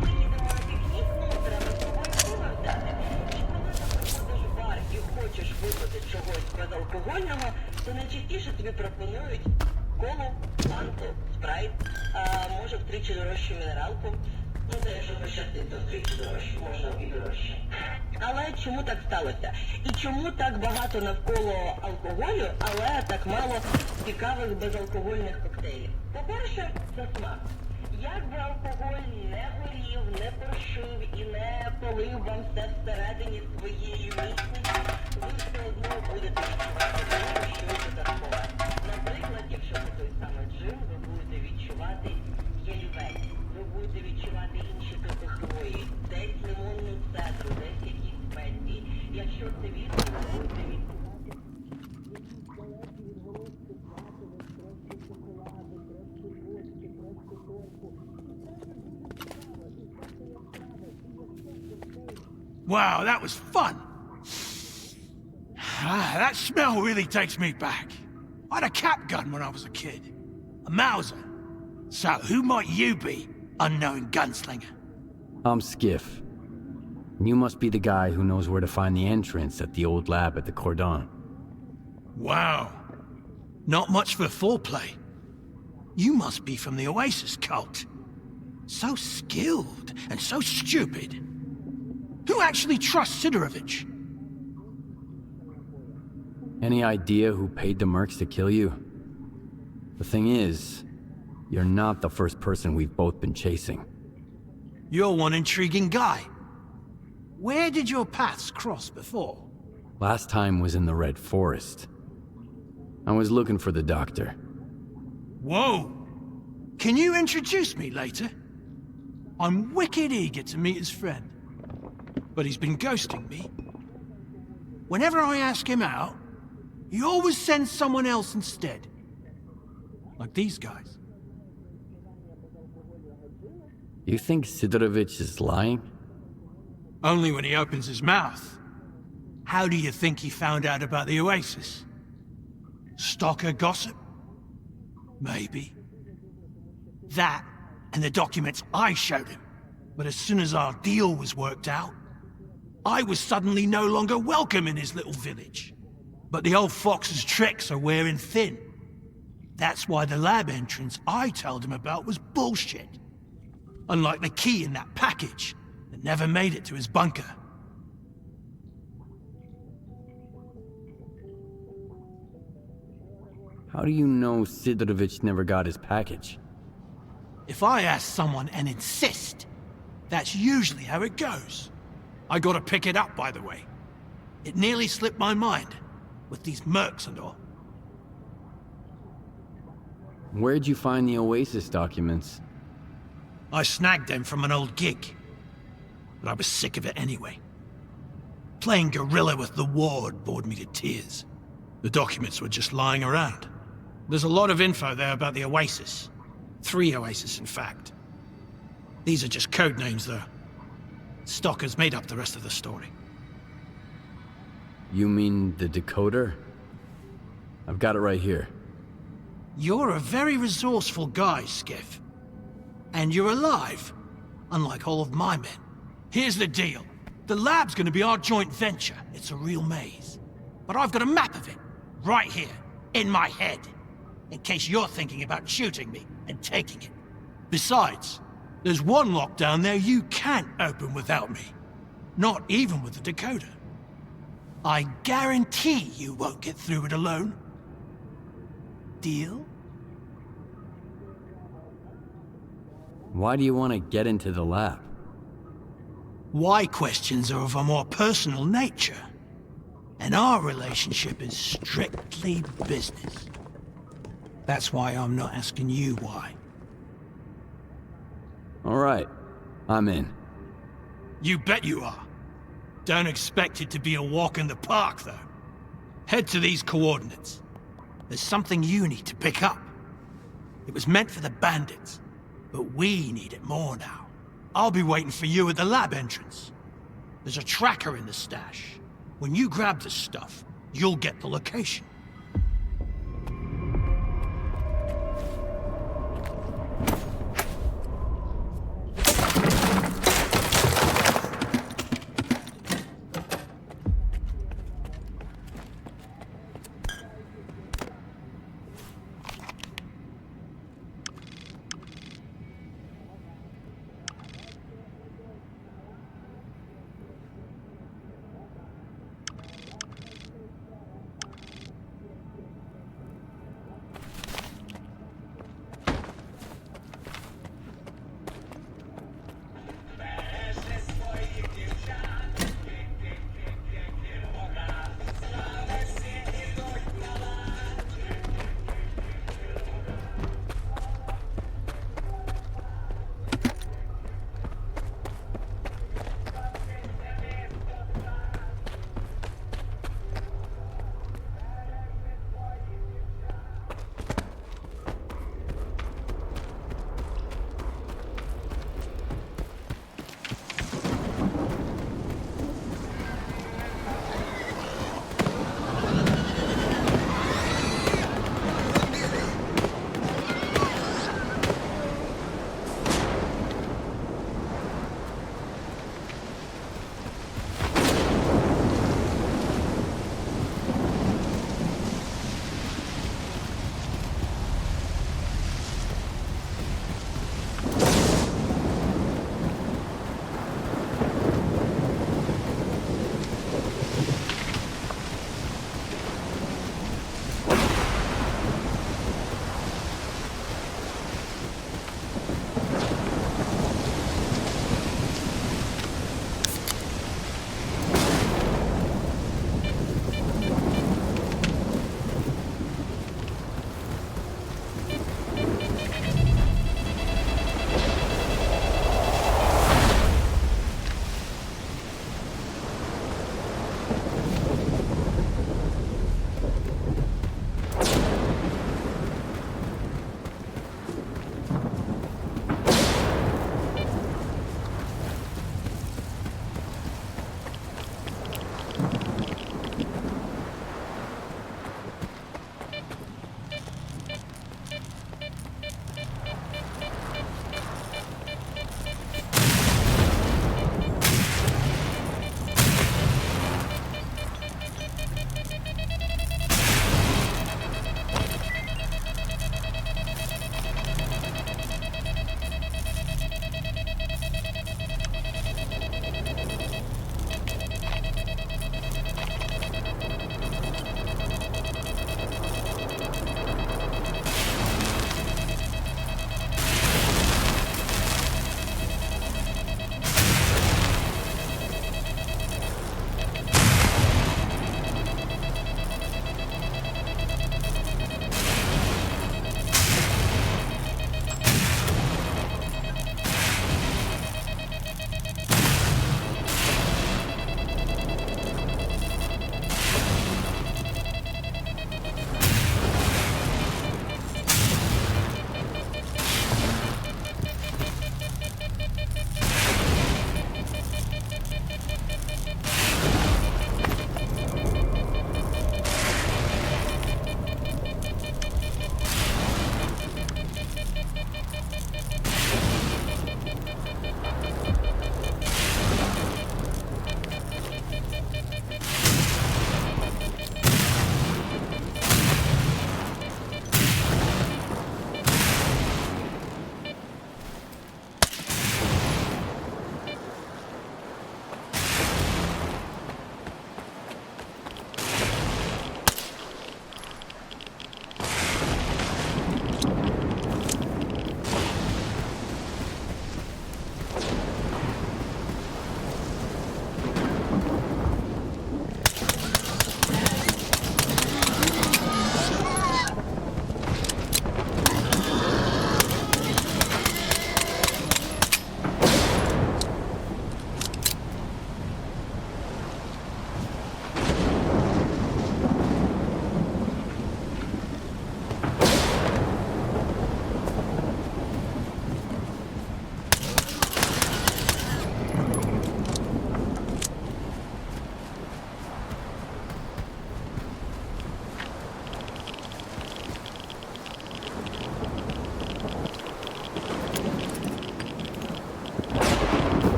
S20: Ми їдемо на найчастіше тобі пропонують колу, фанту, спрайт, а може втричі дорожчу мінералку. Ну, це якщо пощастить, то втричі дорожче, можна і дорожче. Але чому так сталося? І чому так багато навколо алкоголю, але так мало цікавих безалкогольних коктейлів? По-перше, це смак. Як би алкоголь не горів, не поршив і не полив вам все всередині своєю міцністю, ви все одно будете відчувати те, що додаткове. Наприклад, якщо це той самий джин, ви будете відчувати ялівець, ви будете відчувати інші типи хвої, десь лимонну цедру, десь якісь спеції. Якщо це віскі, ви будете відчувати...
S21: Wow, that was fun. That smell really takes me back. I had a cap gun when I was a kid. A Mauser. So, who might you be, unknown gunslinger?
S7: I'm Skiff. You must be the guy who knows where to find the entrance at the old lab at the Cordon.
S21: Wow. Not much for foreplay. You must be from the Oasis cult. So skilled and so stupid. Who actually trusts Sidorovich?
S7: Any idea who paid the mercs to kill you? The thing is, you're not the first person we've both been chasing.
S21: You're one intriguing guy. Where did your paths cross before?
S7: Last time was in the Red Forest. I was looking for the doctor.
S21: Whoa! Can you introduce me later? I'm wicked eager to meet his friend. But he's been ghosting me. Whenever I ask him out, he always sends someone else instead. Like these guys.
S7: You think Sidorovich is lying?
S21: Only when he opens his mouth. How do you think he found out about the Oasis? Stalker gossip? Maybe. That, and the documents I showed him. But as soon as our deal was worked out, I was suddenly no longer welcome in his little village. But the old fox's tricks are wearing thin. That's why the lab entrance I told him about was bullshit. Unlike the key in that package that never made it to his bunker.
S7: How do you know Sidorovich never got his package?
S21: If I ask someone and insist, that's usually how it goes. I gotta pick it up, by the way. It nearly slipped my mind, with these mercs and all.
S7: Where'd you find the Oasis documents?
S21: I snagged them from an old gig. But I was sick of it anyway. Playing guerrilla with the ward bored me to tears. The documents were just lying around. There's a lot of info there about the Oasis. 3 Oasis, in fact. These are just code names, though. Stalker's made up the rest of the story.
S7: You mean the decoder? I've got it right here.
S21: You're a very resourceful guy, Skiff. And you're alive, unlike all of my men. Here's the deal. The lab's gonna be our joint venture. It's a real maze. But I've got a map of it, right here, in my head. In case you're thinking about shooting me and taking it. Besides, there's one lock down there you can't open without me. Not even with the decoder. I guarantee you won't get through it alone. Deal?
S7: Why do you want to get into the lab?
S21: Why questions are of a more personal nature. And our relationship is strictly business. That's why I'm not asking you why.
S7: All right, I'm in.
S21: You bet you are. Don't expect it to be a walk in the park, though. Head to these coordinates. There's something you need to pick up. It was meant for the bandits, but we need it more now. I'll be waiting for you at the lab entrance. There's a tracker in the stash. When you grab the stuff, you'll get the location.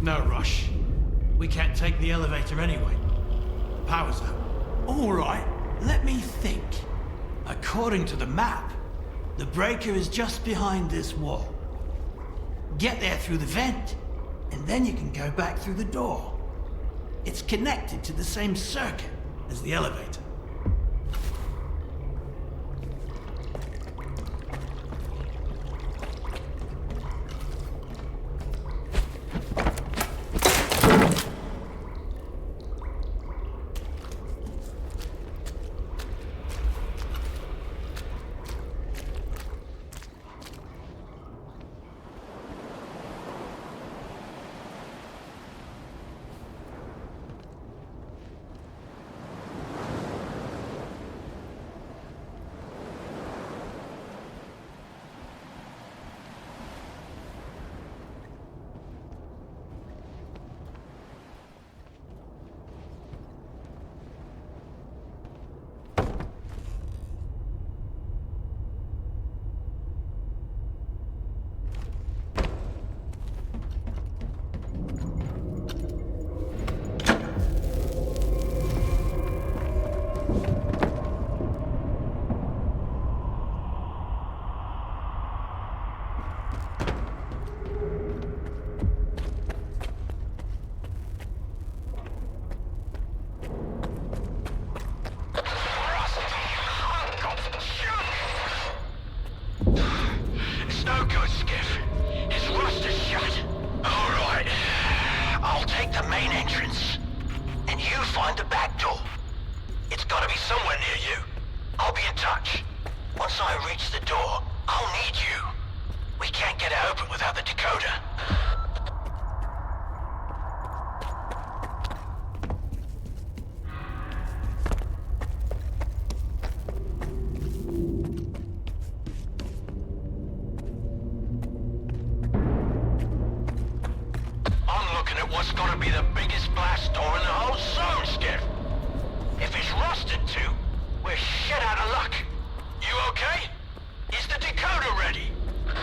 S21: No rush. We can't take the elevator anyway. Power's out. All right, let me think. According to the map, the breaker is just behind this wall. Get there through the vent, and then you can go back through the door. It's connected to the same circuit as the elevator.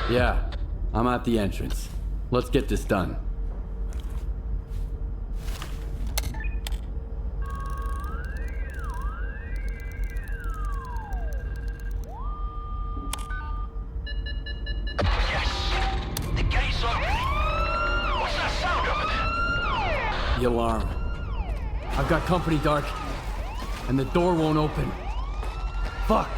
S7: Yeah, I'm at the entrance. Let's get this done. The alarm. I've got company, Dark. And the door won't open. Fuck!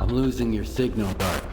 S7: I'm losing your signal, Dark.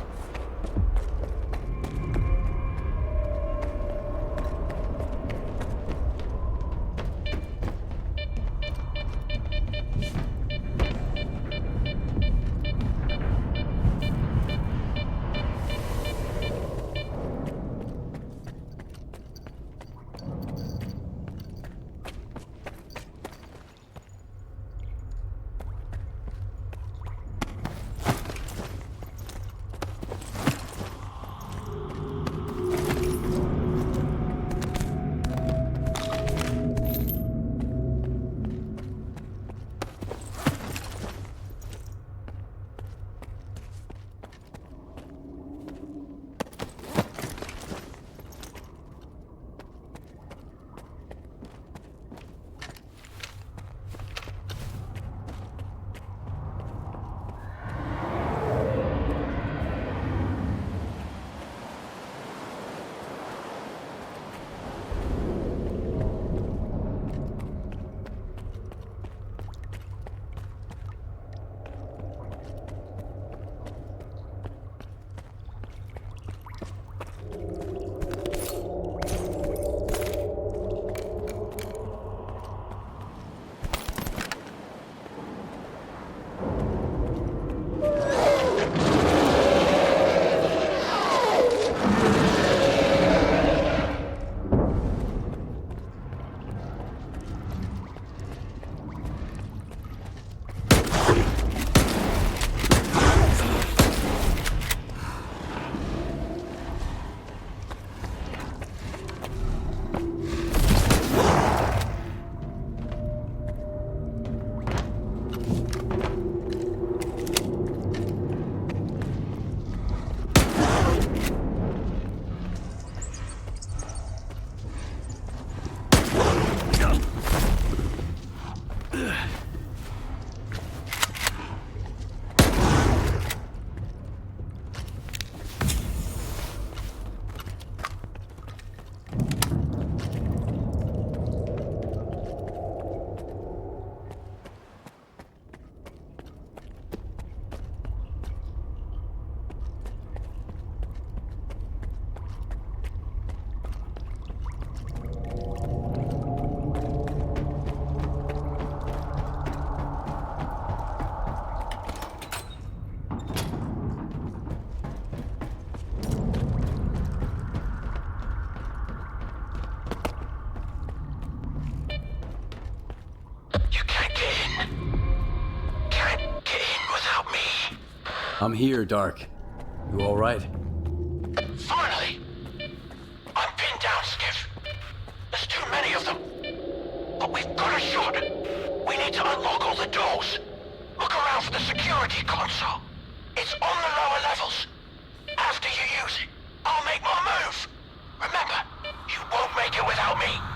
S7: I'm here, Dark. You all right?
S14: Finally! I'm pinned down, Skiff. There's too many of them. But we've got a shot. We need to unlock all the doors. Look around for the security console. It's on the lower levels. After you use it, I'll make my move. Remember, you won't make it without me.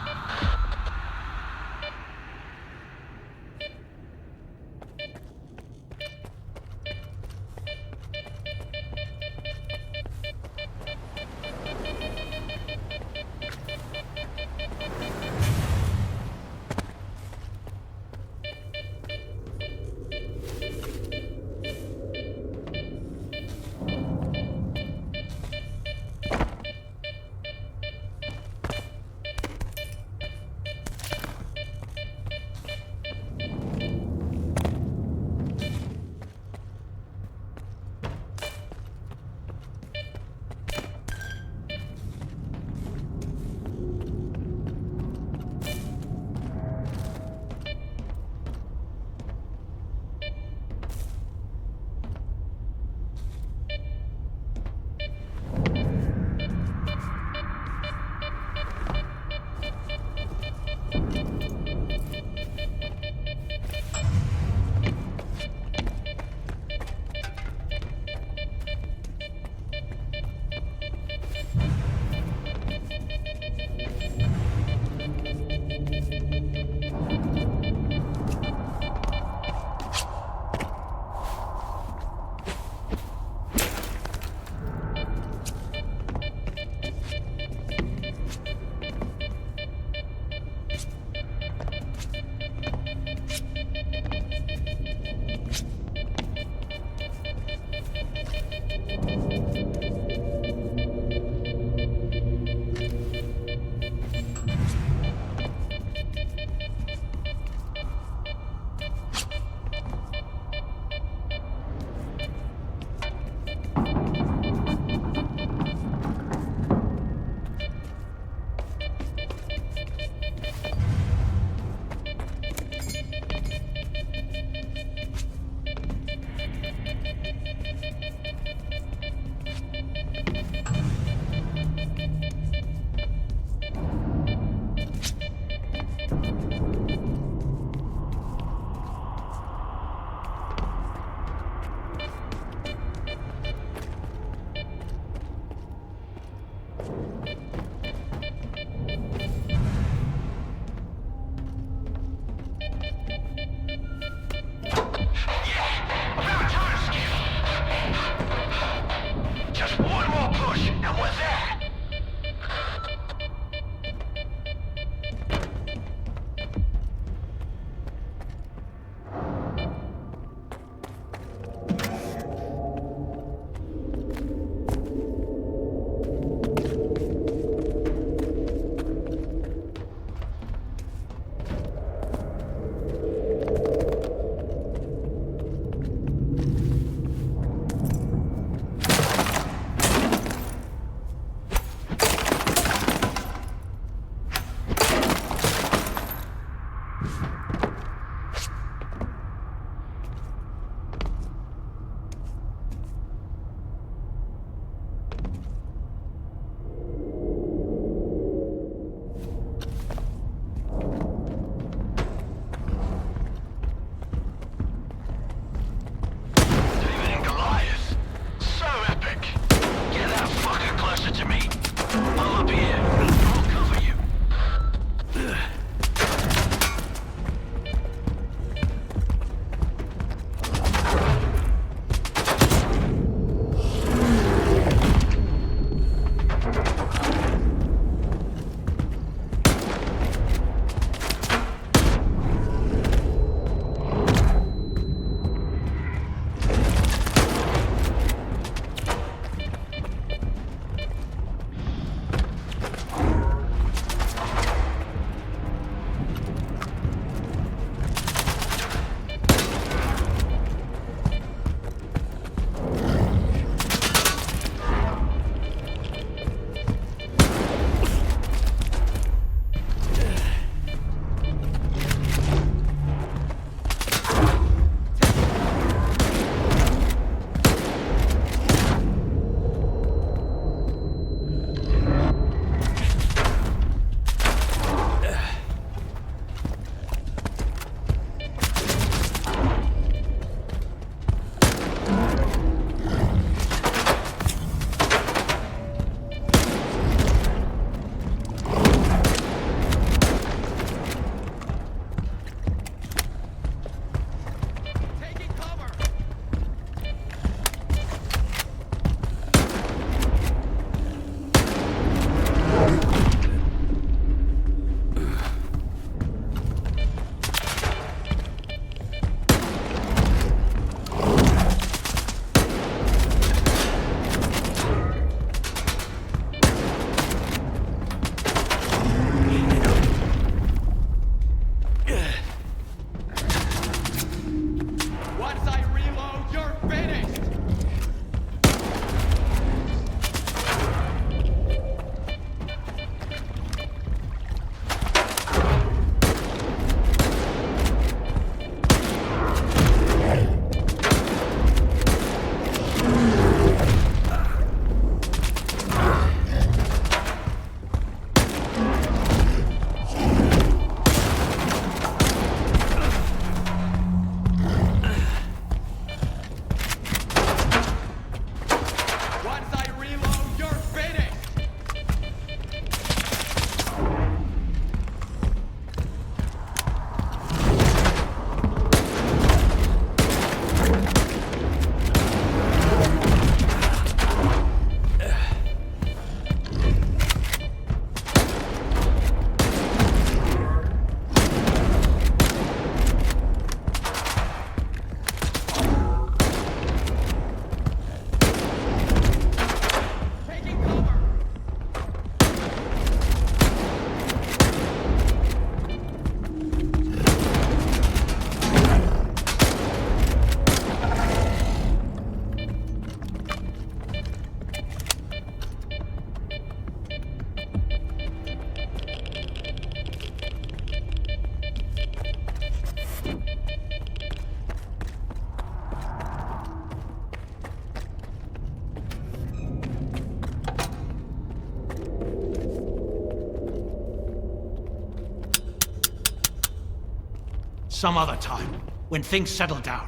S21: Some other time, when things settle down.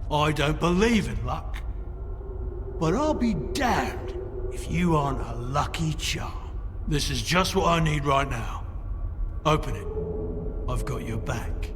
S21: I don't believe in luck, but I'll be damned if you aren't a lucky charm. This is just what I need right now. Open it. I've got your back.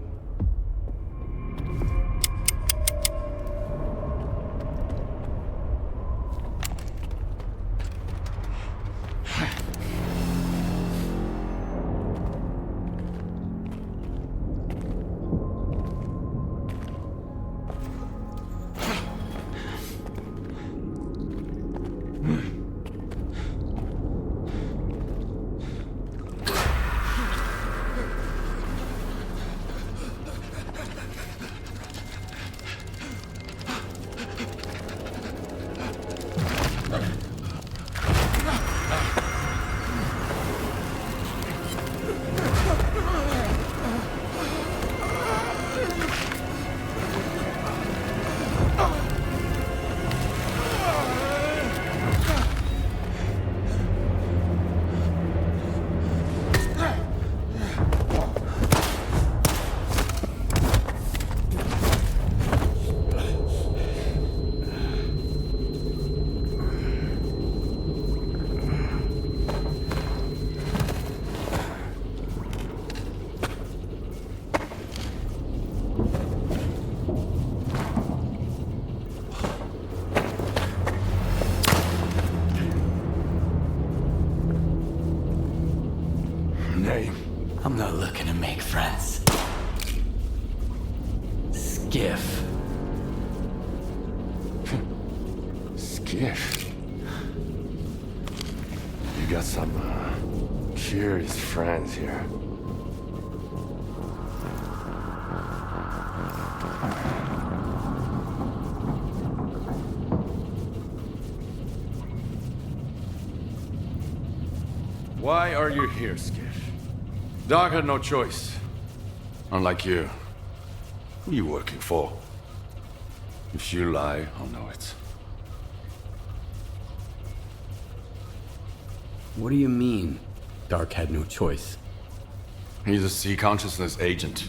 S7: I'm not looking to make friends. Skiff.
S1: Skiff? You got some, curious friends here. Why are you here, Skiff? Doc had no choice. Unlike you. Who are you working for? If you lie, I'll know it.
S7: What do you mean, Dark had no choice?
S1: He's a sea consciousness agent.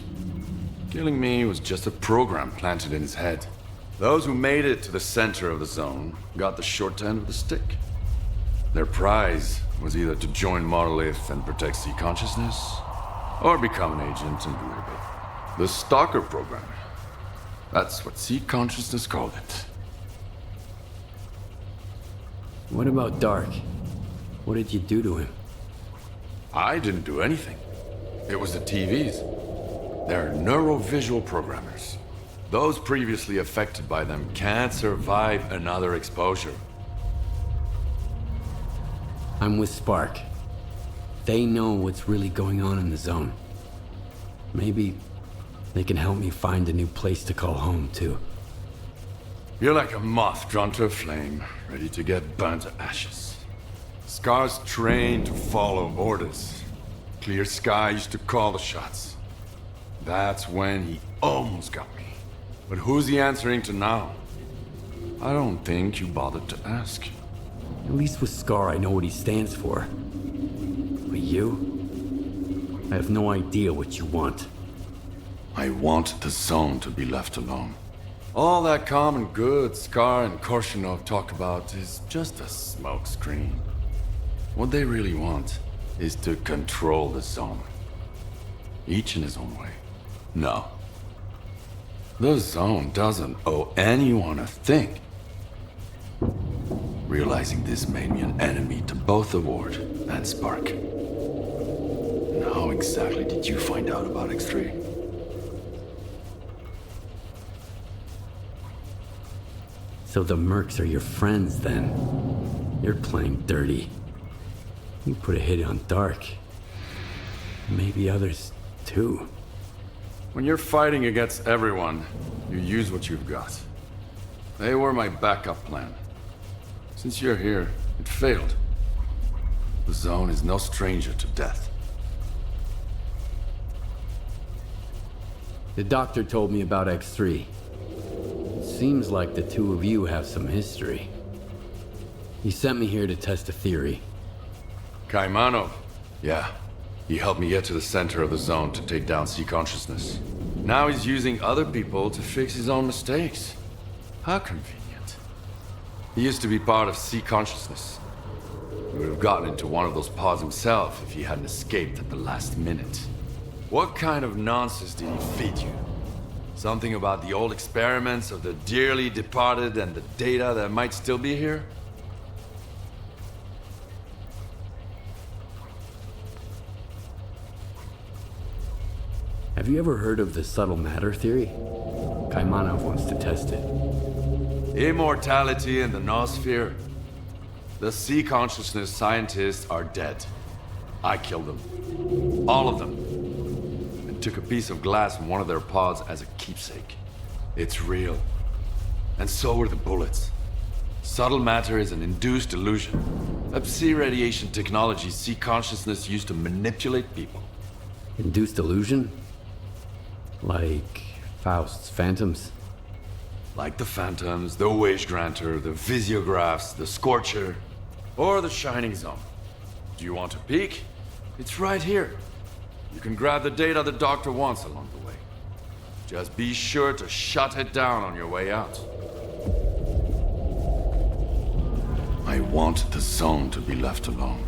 S1: Killing me was just a program planted in his head. Those who made it to the center of the zone got the short end of the stick. Their prize was either to join Monolith and protect sea consciousness, or become an agent and do it. The Stalker program. That's what sea consciousness called it.
S7: What about Dark? What did you do to him?
S1: I didn't do anything. It was the TVs. They're neurovisual programmers. Those previously affected by them can't survive another exposure.
S7: I'm with Spark. They know what's really going on in the zone. Maybe they can help me find a new place to call home, too.
S1: You're like a moth drawn to a flame, ready to get burnt to ashes. Scar's trained to follow orders. Clear Sky used to call the shots. That's when he almost got me. But who's he answering to now? I don't think you bothered to ask.
S7: At least with Scar, I know what he stands for. But you? I have no idea what you want.
S1: I want the zone to be left alone. All that common good Scar and Korshunov talk about is just a smokescreen. What they really want is to control the zone. Each in his own way. No. The zone doesn't owe anyone a thing. Realizing this made me an enemy to both the Ward and Spark. And how exactly did you find out about X3?
S7: So the Mercs are your friends, then? You're playing dirty. You put a hit on Dark. Maybe others, too.
S1: When you're fighting against everyone, you use what you've got. They were my backup plan. Since you're here, it failed. The zone is no stranger to death.
S7: The doctor told me about X3. Seems like the two of you have some history. He sent me here to test a theory.
S1: Kaimanov, Yeah. He helped me get to the center of the zone to take down sea consciousness. Now he's using other people to fix his own mistakes. How convenient. He used to be part of sea consciousness. He would have gotten into one of those pods himself if he hadn't escaped at the last minute. What kind of nonsense did he feed you? Something about the old experiments of the dearly departed and the data that might still be here?
S7: Have you ever heard of the subtle matter theory? Kaimanov wants to test it.
S1: Immortality in the Noosphere? The sea consciousness scientists are dead. I killed them. All of them. And took a piece of glass from one of their pods as a keepsake. It's real. And so are the bullets. Subtle matter is an induced illusion. Up-sea radiation technology sea consciousness used to manipulate people.
S7: Induced illusion? Like Faust's phantoms?
S1: Like the Phantoms, the Wage Granter, the Visiographs, the Scorcher, or the Shining Zone. Do you want a peek? It's right here. You can grab the data the Doctor wants along the way. Just be sure to shut it down on your way out. I want the zone to be left alone.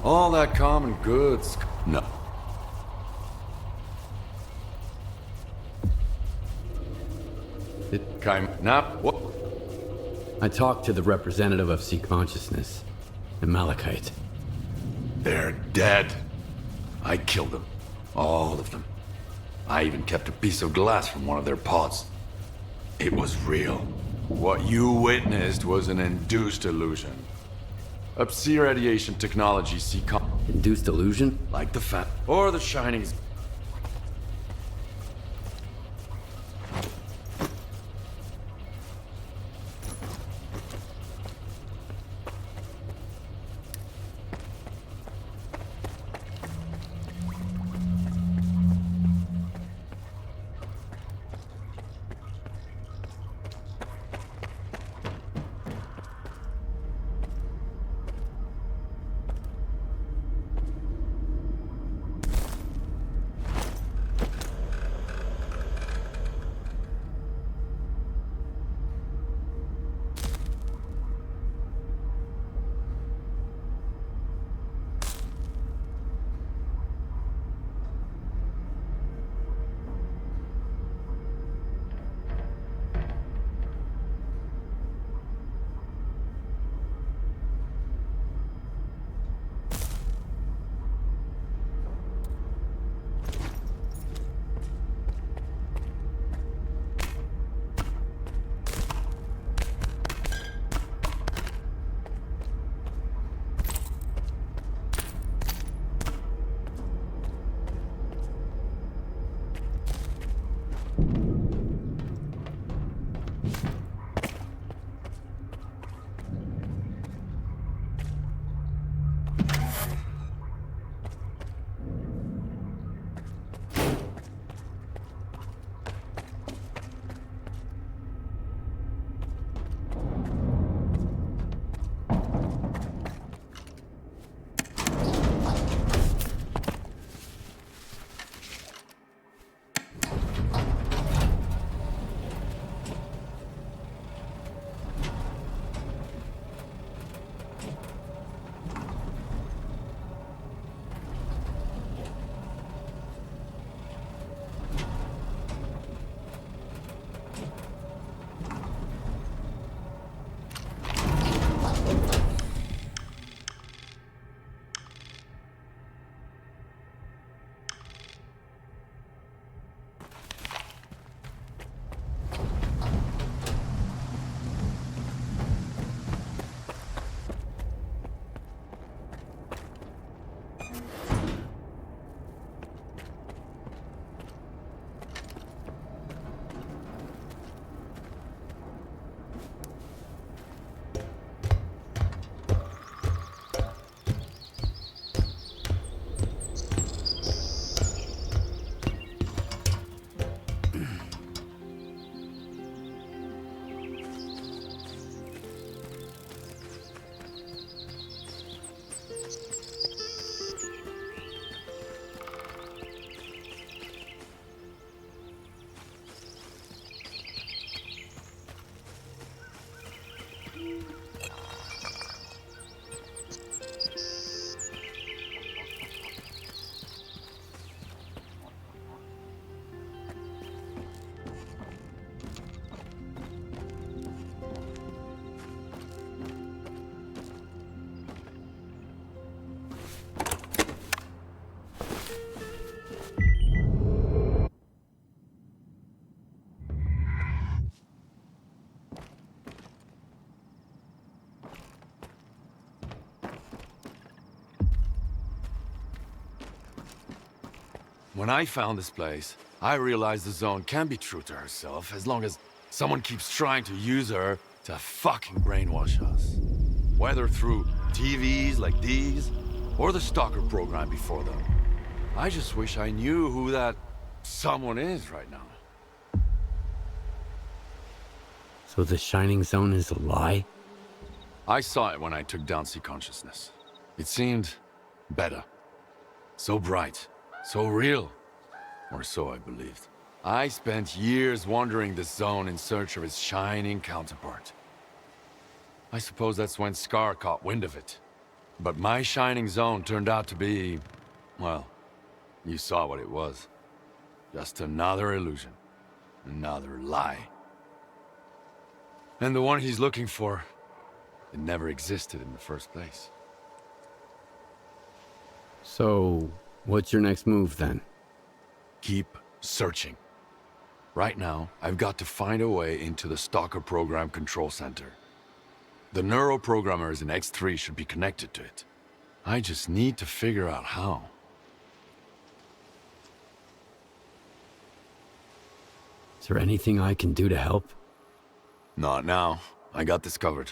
S1: All that common goods... No.
S7: It
S1: came... Now, what?
S7: I talked to the representative of sea consciousness, the Malachite.
S1: They're dead. I killed them. All of them. I even kept a piece of glass from one of their pods. It was real. What you witnessed was an induced illusion. Up-sea radiation technology
S7: Induced illusion?
S1: Like the or the Shining... When I found this place, I realized the Zone can be true to herself as long as someone keeps trying to use her to fucking brainwash us. Whether through TVs like these, or the Stalker program before them. I just wish I knew who that someone is right now.
S7: So the Shining Zone is a lie?
S1: I saw it when I took down Sea Consciousness. It seemed better. So bright. So real. Or so I believed. I spent years wandering this zone in search of its shining counterpart. I suppose that's when Scar caught wind of it. But my shining zone turned out to be... well, you saw what it was. Just another illusion. Another lie. And the one he's looking for, it never existed in the first place.
S7: So, what's your next move then?
S1: Keep searching. Right now, I've got to find a way into the Stalker program control center. The neuroprogrammers in X3 should be connected to it. I just need to figure out how.
S7: Is there anything I can do to help?
S1: Not now. I got this covered.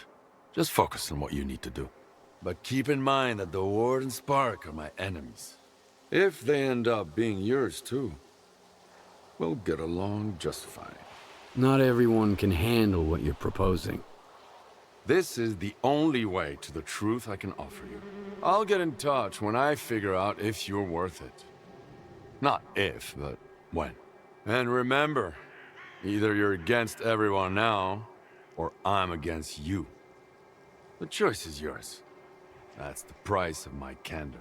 S1: Just focus on what you need to do. But keep in mind that the Ward and Spark are my enemies. If they end up being yours too, we'll get along just fine.
S7: Not everyone can handle what you're proposing.
S1: This is the only way to the truth I can offer you. I'll get in touch when I figure out if you're worth it. Not if, but when. And remember, either you're against everyone now, or I'm against you. The choice is yours. That's the price of my candor.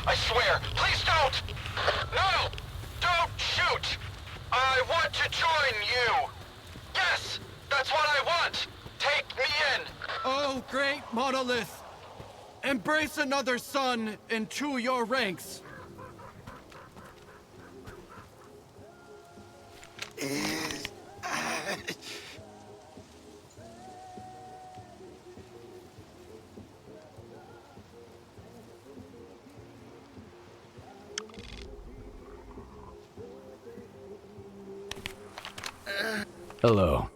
S14: I swear. Please don't! No! Don't shoot! I want to join you! Yes! That's what I want! Take me in!
S12: Oh, great Monolith! Embrace another son into your ranks!
S7: Hello.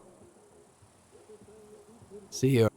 S7: See you.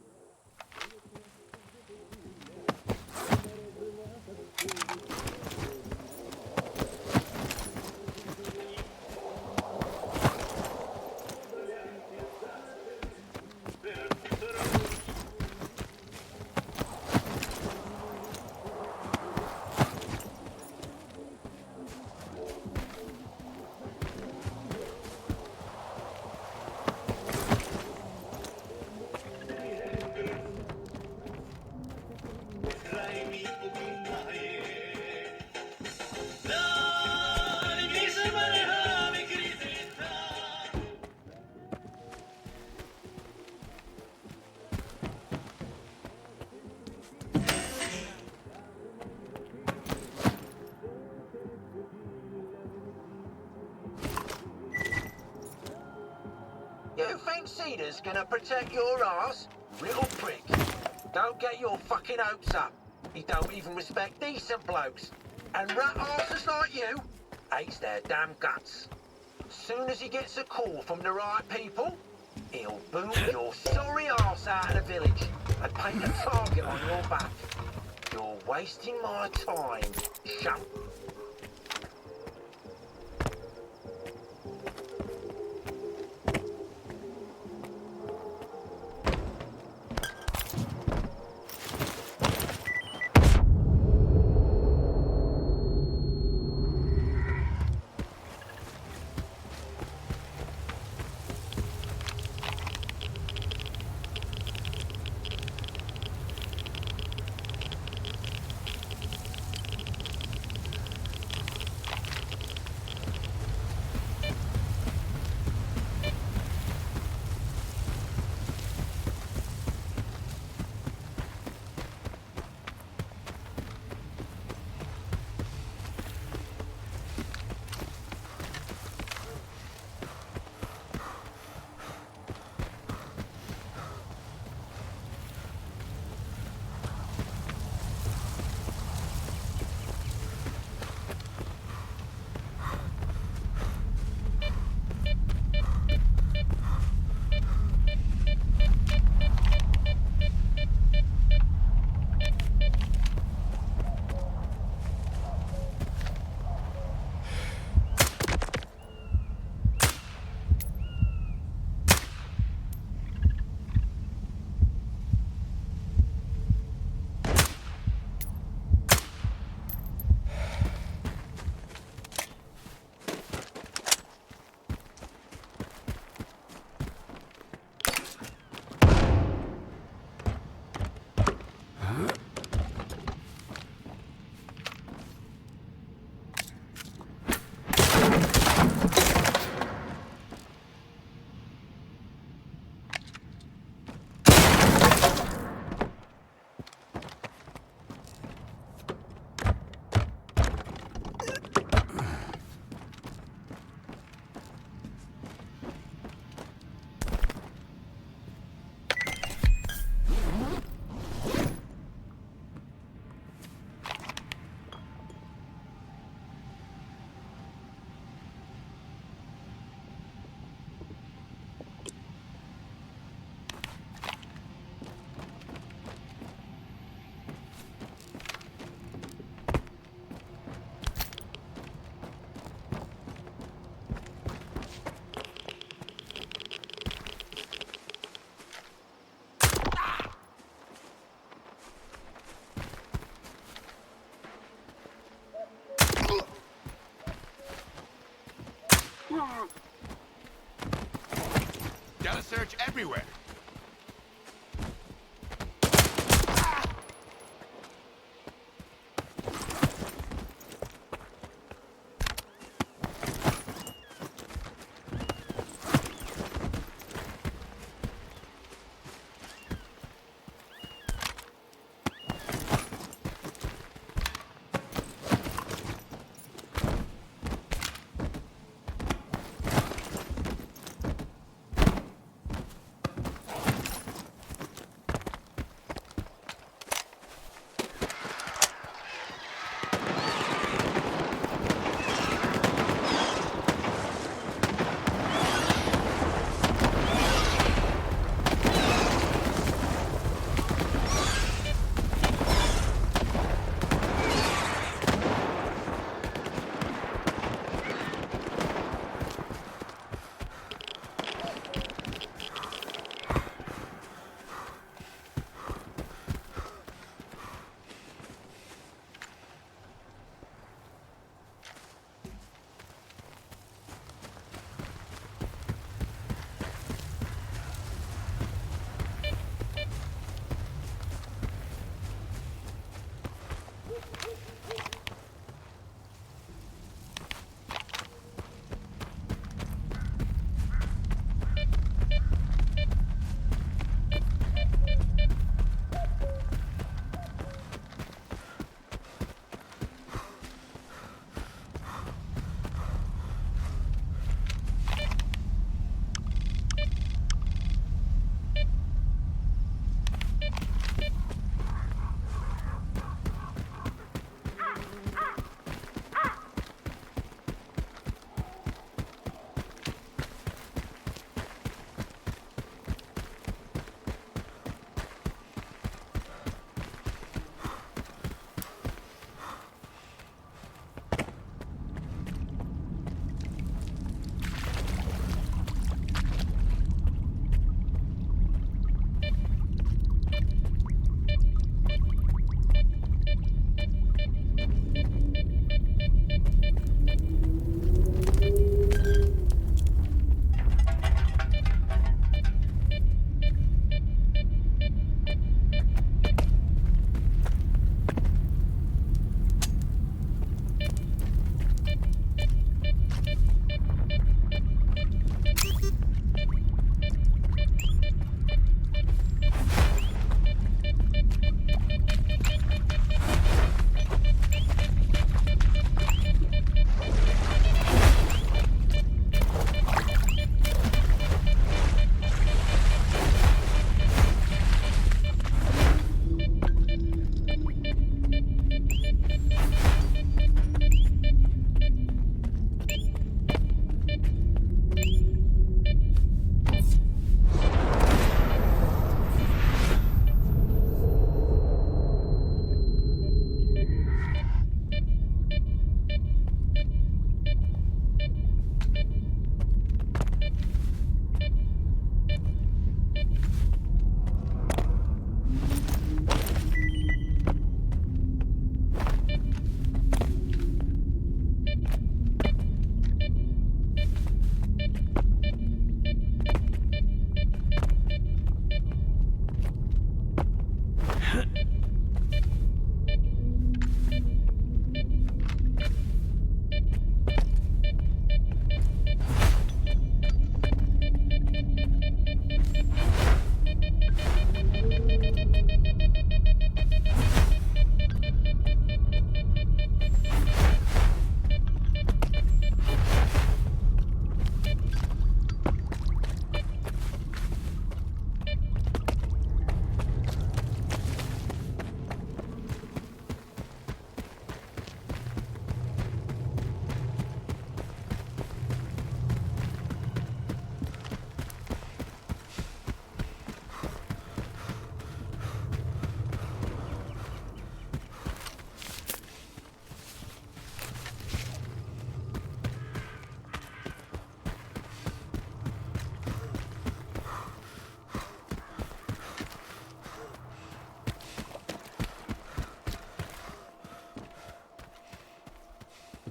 S10: You think Cedar's gonna protect your ass? Little prick. Don't get your fucking hopes up. He don't even respect decent blokes. And rat asses like you hates their damn guts. Soon as he gets a call from the right people, he'll boot your sorry ass out of the village and paint a target on your back. You're wasting my time, chump.
S2: Gotta search everywhere.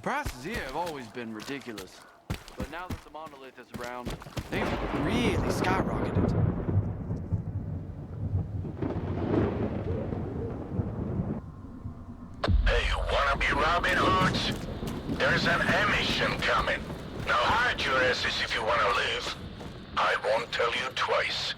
S3: The prices here have always been ridiculous, but now that the monolith is around, they've really skyrocketed.
S14: Hey, wanna be Robin Hoods? There's an emission coming. Now hide your asses if you wanna live. I won't tell you twice.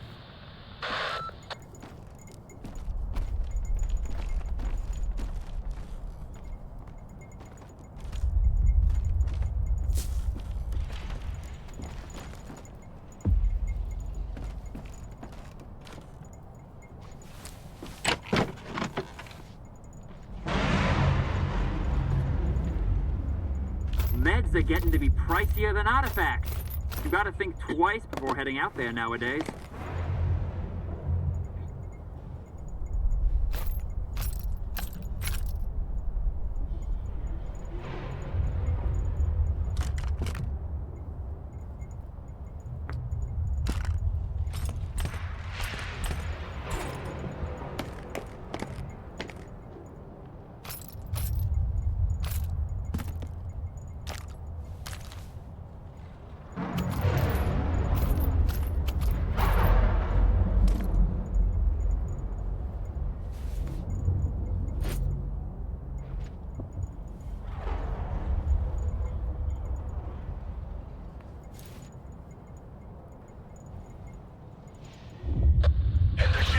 S22: Meds are getting to be pricier than artifacts. You gotta think twice before heading out there nowadays.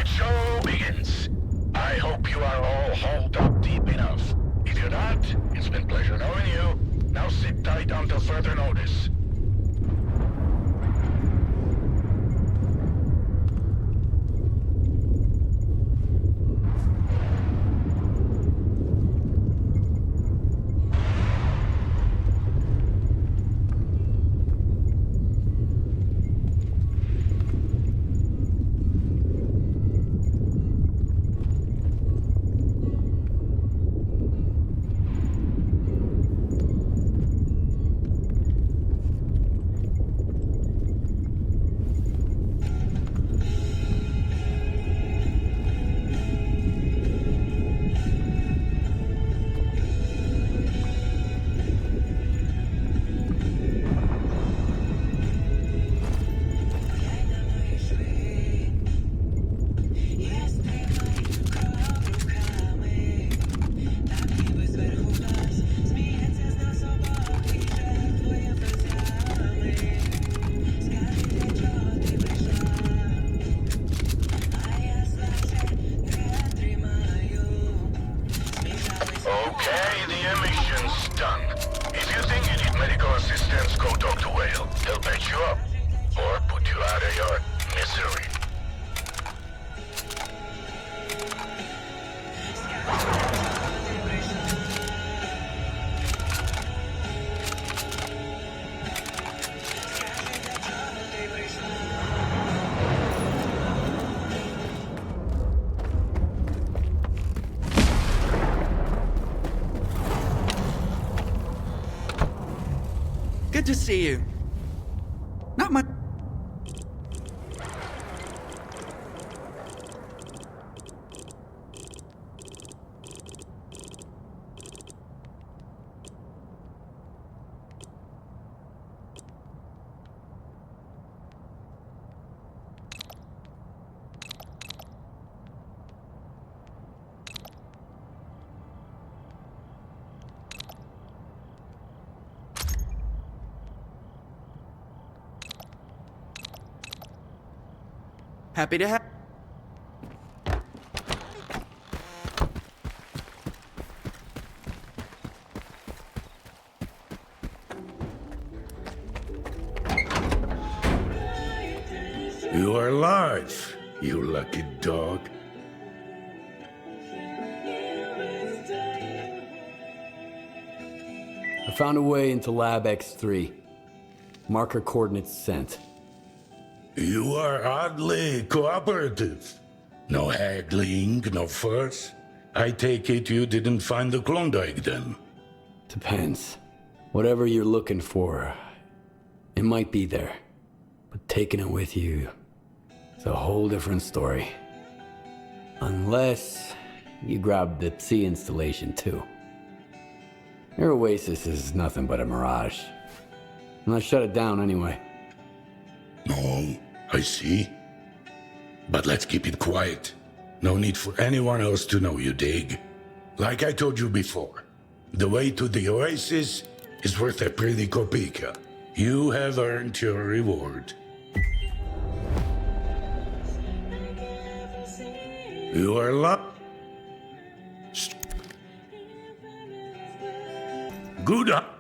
S22: Show begins. I hope you are all hauled up deep enough. If you're not, it's been pleasure knowing you. Now sit tight until further notice.
S12: Good to see you. Not much. Happy to have.
S13: You are alive, you lucky dog.
S7: I found a way into Lab X3. Marker coordinates sent.
S13: You are oddly cooperative. No haggling, no fuss. I take it you didn't find the Klondike then?
S7: Depends. Whatever you're looking for, it might be there. But taking it with you is a whole different story. Unless you grab the Psi installation too. Your oasis is nothing but a mirage. And I shut it down anyway.
S13: No, I see. But let's keep it quiet. No need for anyone else to know, you dig? Like I told you before, the way to the oasis is worth a pretty kopeka. You have earned your reward. You are luck. Good up.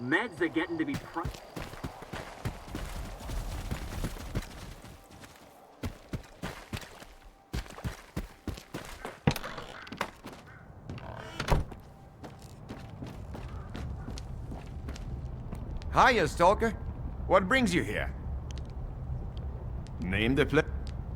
S19: Meds are getting to be
S11: Hiya, Stalker. What brings you here? Name the place.